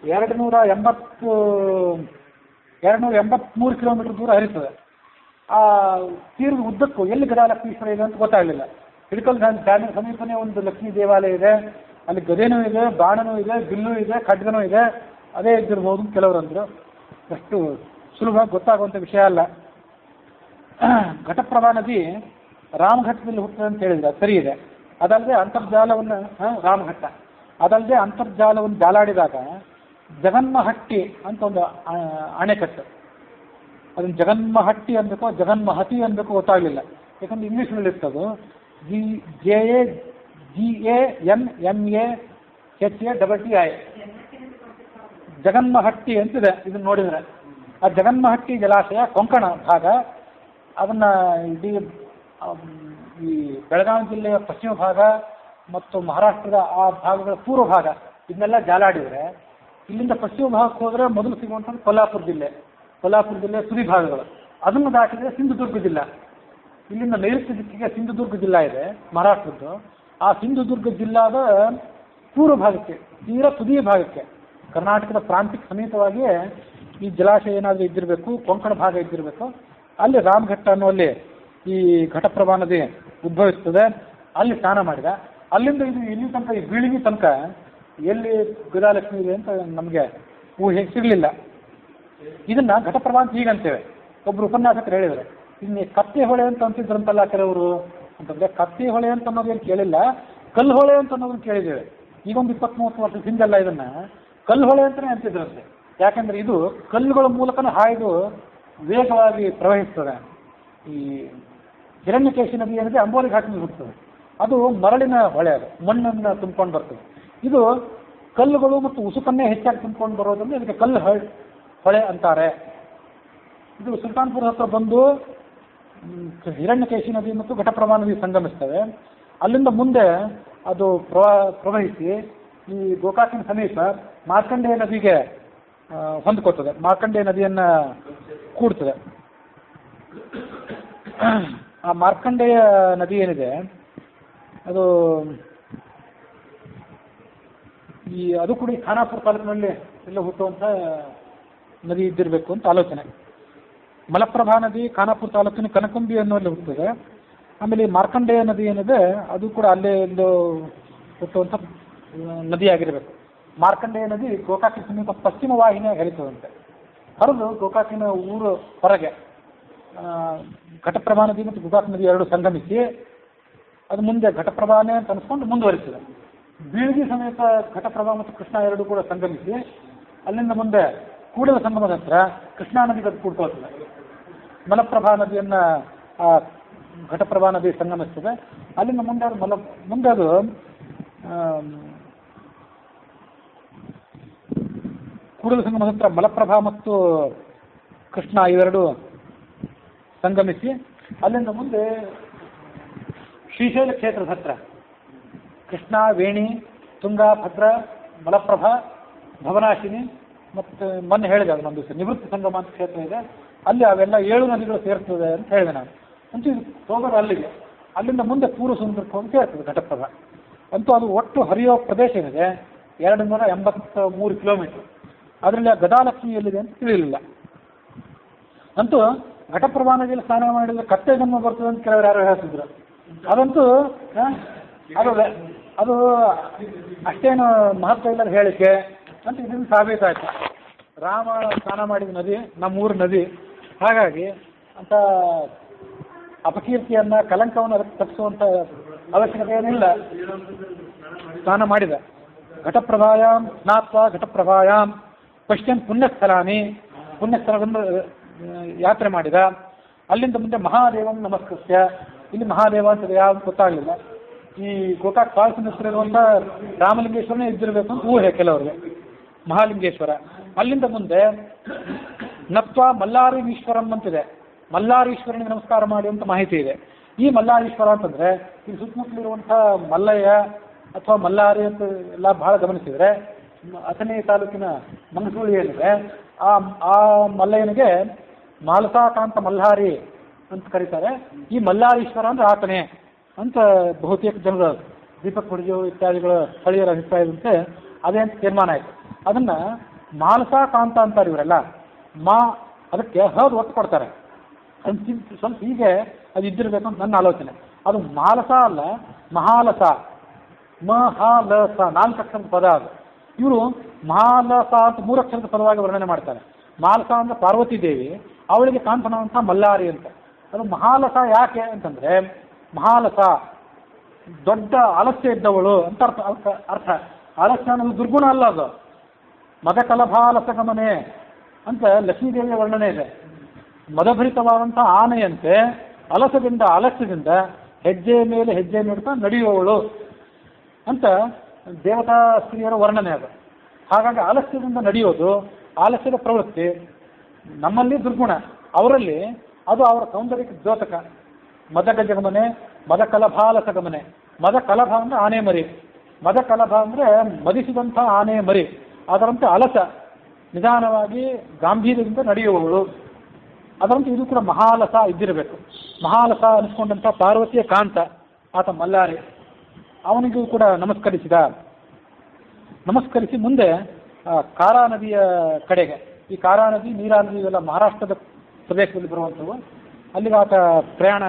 283 ಕಿಲೋಮೀಟರ್ ದೂರ ಹರಿತದೆ. ಆ ತೀರದ ಉದ್ದಕ್ಕೂ ಎಲ್ಲಿ ಗದಾಲಕ್ಷ್ಮೀಶ್ವರ ಇದೆ ಅಂತ ಗೊತ್ತಾಗಲಿಲ್ಲ. ಹಿಡ್ಕಲ್ ಡ್ಯಾಮಿನ ಸಮೀಪನೇ ಒಂದು ಲಕ್ಷ್ಮೀ ದೇವಾಲಯ ಇದೆ. ಅಲ್ಲಿ ಗದೆನೂ ಇದೆ, ಬಾಣನೂ ಇದೆ, ಬಿಲ್ಲು ಇದೆ, ಖಡ್ಗನೂ ಇದೆ. ಅದೇ ಇದ್ದಿರ್ಬೋದು ಕೆಲವರು ಅಂದರು. ಅಷ್ಟು ಸುಲಭ ಗೊತ್ತಾಗುವಂಥ ವಿಷಯ ಅಲ್ಲ. ಘಟಪ್ರಭಾ ನದಿ ರಾಮಘಟ್ಟದಲ್ಲಿ ಹುಟ್ಟಿದೆ ಅಂತ ಹೇಳಿದ್ರೆ ಸರಿ ಇದೆ. ಅದಲ್ಲದೆ ಅಂತರ್ಜಾಲವನ್ನು ರಾಮಘಟ್ಟ ಅದಲ್ಲದೆ ಅಂತರ್ಜಾಲವನ್ನು ಜಾಲಾಡಿದಾಗ ಜಗನ್ಮಹಟ್ಟಿ ಅಂತ ಒಂದು ಅಣೆಕಟ್ಟು. ಅದನ್ನು ಜಗನ್ಮಹಟ್ಟಿ ಅನ್ಬೇಕು ಜಗನ್ಮಹತಿ ಅನ್ಬೇಕು ಗೊತ್ತಾಗಲಿಲ್ಲ. ಯಾಕಂದ್ರೆ ಇಂಗ್ಲೀಷ್ನಲ್ಲಿ ಇರ್ತದು GANMAHTI ಜಗನ್ಮಹಟ್ಟಿ ಅಂತಿದೆ. ಇದನ್ನು ನೋಡಿದರೆ ಆ ಜಗನ್ಮಹಟ್ಟಿ ಜಲಾಶಯ ಕೊಂಕಣ ಭಾಗ. ಅದನ್ನು ಇಡೀ ಈ ಬೆಳಗಾವಿ ಜಿಲ್ಲೆಯ ಪಶ್ಚಿಮ ಭಾಗ ಮತ್ತು ಮಹಾರಾಷ್ಟ್ರದ ಆ ಭಾಗಗಳ ಪೂರ್ವ ಭಾಗ ಇದನ್ನೆಲ್ಲ ಜಾಲಾಡಿದರೆ ಇಲ್ಲಿಂದ ಪಶ್ಚಿಮ ಭಾಗಕ್ಕೆ ಹೋದರೆ ಮೊದಲು ಸಿಗುವಂಥದ್ದು ಕೊಲ್ಲಾಪುರ ಜಿಲ್ಲೆ ತುದಿ ಭಾಗಗಳು. ಅದನ್ನು ದಾಟಿದರೆ ಸಿಂಧುದುರ್ಗ ಜಿಲ್ಲಾ. ಇಲ್ಲಿಂದ ನೈಋತ್ಯ ದಿಕ್ಕಿಗೆ ಸಿಂಧುದುರ್ಗ ಜಿಲ್ಲಾ ಇದೆ ಮಹಾರಾಷ್ಟ್ರದ್ದು. ಆ ಸಿಂಧುದುರ್ಗ ಜಿಲ್ಲಾದ ಪೂರ್ವ ಭಾಗಕ್ಕೆ ತೀರಾ ತುದಿಯ ಭಾಗಕ್ಕೆ ಕರ್ನಾಟಕದ ಪ್ರಾಂತ್ಯಕ್ಕೆ ಸಮೀಪವಾಗಿಯೇ ಈ ಜಲಾಶಯ ಏನಾದರೂ ಇದ್ದಿರಬೇಕು, ಕೊಂಕಣ ಭಾಗ ಇದ್ದಿರಬೇಕು. ಅಲ್ಲಿ ರಾಮಘಟ್ಟ ಅನ್ನುವಲ್ಲಿ ಈ ಘಟಪ್ರಭಾ ನದಿ ಉದ್ಭವಿಸ್ತದೆ. ಅಲ್ಲಿ ಸ್ನಾನ ಮಾಡಿದ. ಅಲ್ಲಿಂದ ಇದು ಇಲ್ಲಿ ತನಕ ಈ ಬೀಳಿಗೆ ತನಕ ಎಲ್ಲಿ ಗದಾಲಕ್ಷ್ಮಿ ಇದೆ ಅಂತ ನಮಗೆ ಊಹೆ ಸಿಗಲಿಲ್ಲ. ಇದನ್ನ ಘಟಪ್ರಭಾ ಅಂತ ಹೀಗಂತೇವೆ. ಒಬ್ಬರು ಉಪನ್ಯಾಸಕರು ಹೇಳಿದರೆ, ಇನ್ನು ಕತ್ತೆ ಹೊಳೆ ಅಂತ ಅಂತಿದ್ರಂತಲ್ಲ ಕೆಲವರು, ಅಂತಂದರೆ ಕತ್ತಿ ಹೊಳೆ ಅಂತ ಅನ್ನೋದೇನು ಕೇಳಿಲ್ಲ, ಕಲ್ಲು ಹೊಳೆ ಅಂತ ಅನ್ನೋದನ್ನು ಕೇಳಿದ್ದೇವೆ. ಈಗ ಒಂದು 20-30 ವರ್ಷದ ಹಿಂದೆಲ್ಲ ಇದನ್ನು ಕಲ್ಲು ಹೊಳೆ ಅಂತಲೇ ಅಂತಿದ್ರಂತೆ. ಯಾಕೆಂದರೆ ಇದು ಕಲ್ಲುಗಳ ಮೂಲಕನೇ ಹಾಯ್ದು ವೇಗವಾಗಿ ಪ್ರವಹಿಸ್ತದೆ. ಈ ಹಿರಣ್ಯಕೇಶಿ ನದಿ ಏನಿದೆ ಅಂಬೋಲಿ ಘಾಟಿನಲ್ಲಿ ಹೋಗ್ತದೆ, ಅದು ಮರಳಿನ ಹೊಳೆ, ಅದು ಮಣ್ಣನ್ನು ತುಂಬ್ಕೊಂಡು ಬರ್ತದೆ. ಇದು ಕಲ್ಲುಗಳು ಮತ್ತು ಉಸುಕನ್ನೇ ಹೆಚ್ಚಾಗಿ ತುಂಬ್ಕೊಂಡು ಬರೋದ್ರಿಂದ ಇದಕ್ಕೆ ಕಲ್ಲು ಹೊಳೆ ಅಂತಾರೆ. ಇದು ಸುಲ್ತಾನ್ಪುರ ಹತ್ರ ಬಂದು ಹಿರಣ್ಯಕೇಶಿ ನದಿ ಮತ್ತು ಘಟಪ್ರಭಾ ನದಿ ಸಂಗಮಿಸ್ತವೆ. ಅಲ್ಲಿಂದ ಮುಂದೆ ಅದು ಪ್ರವಹಿಸಿ ಈ ಗೋಕಾಕಿನ ಸಮೀಪ ಮಾರ್ಕಂಡೇಯ ನದಿಗೆ ಹೊಂದ್ಕೋತದೆ, ಮಾರ್ಕಂಡೇಯ ನದಿಯನ್ನು ಕೂಡ್ತದೆ. ಆ ಮಾರ್ಕಂಡೇಯ ನದಿ ಏನಿದೆ ಅದು ಅದು ಕೂಡ ಈ ಖಾನಾಪುರ ತಾಲೂಕಿನಲ್ಲಿ ಎಲ್ಲ ಹುಟ್ಟುವಂಥ ನದಿ ಇದ್ದಿರಬೇಕು ಅಂತ ಆಲೋಚನೆ. ಮಲಪ್ರಭಾ ನದಿ ಖಾನಾಪುರ ತಾಲೂಕಿನ ಕನಕುಂಬಿ ಅನ್ನೋಲ್ಲಿ ಹುಟ್ಟುತ್ತದೆ. ಆಮೇಲೆ ಈ ಮಾರ್ಕಂಡೇಯ ನದಿ ಏನಿದೆ ಅದು ಕೂಡ ಅಲ್ಲೇ ಒಂದು ಹುಟ್ಟುವಂಥ ನದಿಯಾಗಿರಬೇಕು. ಮಾರ್ಕಂಡೇಯ ನದಿ ಗೋಕಾಕಿನ ಸಮೀಪ ಪಶ್ಚಿಮ ವಾಹಿನಿಯಾಗಿ ಹರಿತದಂತೆ. ಹರಿದು ಗೋಕಾಕಿನ ಊರು ಹೊರಗೆ ಘಟಪ್ರಭಾ ನದಿ ಮತ್ತು ಗೋಕಾಕ್ ನದಿ ಎರಡು ಸಂಗಮಿಸಿ ಅದು ಮುಂದೆ ಘಟಪ್ರಭಾನೇ ಅಂತ ಅನ್ಸ್ಕೊಂಡು ಮುಂದುವರಿತದೆ. ಬೀಳಗಿ ಸಮೇತ ಘಟಪ್ರಭಾ ಮತ್ತು ಕೃಷ್ಣ ಎರಡು ಕೂಡ ಸಂಗಮಿಸಿ ಅಲ್ಲಿಂದ ಮುಂದೆ ಕೂಡಲ ಸಂಗಮದ ಹತ್ರ ಕೃಷ್ಣಾ ನದಿಗೆ ಅದು ಕೂಡ್ಕೊಳ್ತದೆ. ಮಲಪ್ರಭಾ ನದಿಯನ್ನು ಘಟಪ್ರಭಾ ನದಿ ಸಂಗಮಿಸ್ತದೆ. ಅಲ್ಲಿಂದ ಮುಂದೆ ಅದು ಕೂಡಲ ಸಂಗಮದ ಹತ್ರ ಮಲಪ್ರಭಾ ಮತ್ತು ಕೃಷ್ಣ ಇವೆರಡು ಸಂಗಮಿಸಿ ಅಲ್ಲಿಂದ ಮುಂದೆ ಶ್ರೀಶೈಲ ಕ್ಷೇತ್ರದ ಹತ್ರ ಕೃಷ್ಣ, ವೇಣಿ, ತುಂಗ, ಭದ್ರ, ಮಲಪ್ರಭಾ, ಭವನಾಶಿನಿ ಮತ್ತು ಮೊನ್ನೆ ಹೇಳಿದೆ ಅದು ಒಂದು ನಿವೃತ್ತಿ ಸಂಗಮ ಅಂತ ಕ್ಷೇತ್ರ ಇದೆ, ಅಲ್ಲಿ ಅವೆಲ್ಲ 7 ನದಿಗಳು ಸೇರ್ತದೆ ಅಂತ ಹೇಳಿದೆ ನಾನು. ಅಂತೂ ಇದು ಹೋಗೋದು ಅಲ್ಲಿಗೆ, ಅಲ್ಲಿಂದ ಮುಂದೆ ಪೂರ್ವ ಸಮುದ್ರಕ್ಕೆ ಹೋಗಿ ಸೇರ್ತದೆ ಘಟಪ್ರಭಾ. ಅಂತೂ ಅದು ಒಟ್ಟು ಹರಿಯೋ ಪ್ರದೇಶ ಏನಿದೆ 283 ಕಿಲೋಮೀಟರ್. ಅದರಲ್ಲಿ ಆ ಗದಾಲಕ್ಷ್ಮಿ ಎಲ್ಲಿದೆ ಅಂತ ತಿಳಿಯಲಿಲ್ಲ. ಅಂತೂ ಘಟಪ್ರಭಾ ನದಿಯಲ್ಲಿ ಸ್ನಾನ ಮಾಡಿದ್ರೆ ಕತ್ತೆ ಜನ್ಮ ಬರ್ತದೆ ಅಂತ ಕೆಲವರು ಯಾರು ಹೇಳ್ತಿದ್ರು. ಅದಂತೂ ಅದು ಅಷ್ಟೇನು ಮಹತ್ವ ಇಲ್ಲದ ಹೇಳಿಕೆ ಅಂತ ಇದನ್ನು ಸಾಬೀತಾಯ್ತು. ರಾಮ ಸ್ನಾನ ಮಾಡಿದ ನದಿ ನಮ್ಮೂರು ನದಿ, ಹಾಗಾಗಿ ಅಂತ ಅಪಕೀರ್ತಿಯನ್ನು ಕಲಂಕವನ್ನು ಅದಕ್ಕೆ ತಪ್ಪಿಸುವಂಥ ಅವಶ್ಯಕತೆ ಏನಿಲ್ಲ. ಸ್ನಾನ ಮಾಡಿದ ಘಟಪ್ರಭಾಯಾಂ ಸ್ನಾತ್ವ ಘಟಪ್ರಭಾಯಾಂ ಪಶ್ಚಿಮ ಪುಣ್ಯಸ್ಥಳಾನಿ, ಪುಣ್ಯಸ್ಥಳವನ್ನು ಯಾತ್ರೆ ಮಾಡಿದ. ಅಲ್ಲಿಂದ ಮುಂದೆ ಮಹಾದೇವಂ ನಮಸ್ಕೃತ್ಯ, ಇಲ್ಲಿ ಮಹಾದೇವ ಅಂತ ಯಾವ್ದು ಗೊತ್ತಾಗಲಿಲ್ಲ. ಈ ಗೋಕಾಕ್ ಫಾಲ್ಸ್ ಹೆಸರಿರುವಂಥ ರಾಮಲಿಂಗೇಶ್ವರನೇ ಇದ್ದಿರಬೇಕು ಅಂತ ಊಹೆ ಕೆಲವರಿಗೆ, ಮಹಾಲಿಂಗೇಶ್ವರ. ಅಲ್ಲಿಂದ ಮುಂದೆ ನತ್ವ ಮಲ್ಲಾರೀಶ್ವರಂ ಅಂತಿದೆ, ಮಲ್ಲಾರೀಶ್ವರನಿಗೆ ನಮಸ್ಕಾರ ಮಾಡಿ ಅಂತ ಮಾಹಿತಿ ಇದೆ. ಈ ಮಲ್ಲಾರೀಶ್ವರ ಅಂತಂದರೆ ಈ ಸುತ್ತಮುತ್ತಲಿರುವಂಥ ಮಲ್ಲಯ್ಯ ಅಥವಾ ಮಲ್ಲಾರಿ ಅಂತ ಎಲ್ಲ ಭಾಳ ಗಮನಿಸಿದರೆ ಅಥಣಿ ತಾಲೂಕಿನ ಮಂಗಸೂಳಿ ಏನಿದೆ ಆ ಮಲ್ಲಯ್ಯನಿಗೆ ಮಾಲಸಾಕಾಂತ ಮಲ್ಹಾರಿ ಅಂತ ಕರೀತಾರೆ. ಈ ಮಲ್ಲಾರೀಶ್ವರ ಅಂದರೆ ಆತನೇ ಅಂತ ಬಹುತೇಕ ಜನರ ದೀಪಕ್ ಹುಡುಗಿಯು ಇತ್ಯಾದಿಗಳ ಸ್ಥಳೀಯರ ಅಭಿಪ್ರಾಯದಂತೆ ಅದೇ ಅಂತ ತೀರ್ಮಾನ ಆಯಿತು. ಅದನ್ನು ಮಾಲಸಾಕಾಂತ ಅಂತಾರೆ ಇವರೆಲ್ಲ, ಅದಕ್ಕೆ ಒತ್ತು ಕೊಡ್ತಾರೆ. ಅದು ಸ್ವಲ್ಪ ಹೀಗೆ ಅದು ಇದ್ದಿರಬೇಕು ಅಂತ ನನ್ನ ಆಲೋಚನೆ. ಅದು ಮಾಲಸ ಅಲ್ಲ, ಮಹಾಲಸ, ಮಹಾಲಸ 4 ಅಕ್ಷರದ ಪದ ಅದು. ಇವರು ಮಹಾಲಸ ಅಂತ 3 ಅಕ್ಷರದ ಪದವಾಗಿ ವರ್ಣನೆ ಮಾಡ್ತಾರೆ. ಮಾಲಸ ಅಂದರೆ ಪಾರ್ವತಿ ದೇವಿ, ಅವಳಿಗೆ ಕಾಂತನವಂಥ ಮಲ್ಲಾರಿ ಅಂತ. ಅದು ಮಹಾಲಸ ಯಾಕೆ ಅಂತಂದರೆ ಮಹಾಲಸ ದೊಡ್ಡ ಆಲಸ್ಯ ಇದ್ದವಳು ಅಂತ ಅರ್ಥ. ಆಲಸ್ಯ ಅನ್ನೋದು ದುರ್ಗುಣ ಅಲ್ಲ, ಅದು ಮದಕಲಭಾಲಸ ಗಮನೆ ಅಂತ ಲಕ್ಷ್ಮೀದೇವಿಯ ವರ್ಣನೆ ಇದೆ. ಮದಭರಿತವಾದಂಥ ಆನೆಯಂತೆ ಆಲಸ್ಯದಿಂದ ಹೆಜ್ಜೆ ಮೇಲೆ ಹೆಜ್ಜೆ ನೀಡ್ತಾ ನಡೆಯುವವಳು ಅಂತ ದೇವತಾ ಸ್ತ್ರೀಯರ ವರ್ಣನೆ ಅದು. ಹಾಗಾಗಿ ಆಲಸ್ಯದಿಂದ ನಡೆಯೋದು, ಆಲಸ್ಯದ ಪ್ರವೃತ್ತಿ ನಮ್ಮಲ್ಲಿ ದುರ್ಗುಣ, ಅವರಲ್ಲಿ ಅದು ಅವರ ಸೌಂದರ್ಯಕ್ಕೆ ದ್ಯೋತಕ. ಮದಗಜಗಮನೆ, ಮದಕಲಭಾಲಸ ಗಮನೆ. ಮದಕಲಭ ಅಂದರೆ ಆನೆ ಮರಿ, ಮದಕಲಭ ಅಂದರೆ ಮದಿಸಿದಂಥ ಆನೆ ಮರಿ. ಅದರಂತೆ ಅಲಸ, ನಿಧಾನವಾಗಿ ಗಾಂಭೀರ್ಯದಿಂದ ನಡೆಯುವವಳು. ಅದರಂತೆ ಇದು ಕೂಡ ಮಹಾಲಸ ಇದ್ದಿರಬೇಕು. ಮಹಾಲಸ ಅನಿಸ್ಕೊಂಡಂಥ ಪಾರ್ವತಿಯ ಕಾಂತ ಆತ ಮಲ್ಲಾರಿ. ಅವನಿಗೂ ಕೂಡ ನಮಸ್ಕರಿಸಿ ಮುಂದೆ ಕಾರಾ ನದಿಯ ಕಡೆಗೆ, ಈ ಕಾರಾ ನದಿ, ನೀರಾ ನದಿ ಇವೆಲ್ಲ ಮಹಾರಾಷ್ಟ್ರದ ಪ್ರದೇಶದಲ್ಲಿ ಬರುವಂಥವು, ಅಲ್ಲಿಗೆ ಆತ ಪ್ರಯಾಣ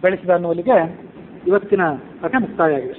ಬೆಳೆಸಿದ ಅನ್ನುವಲ್ಲಿಗೆ ಇವತ್ತಿನ ಕಥೆ ಮುಕ್ತಾಯ ಆಗಿದೆ.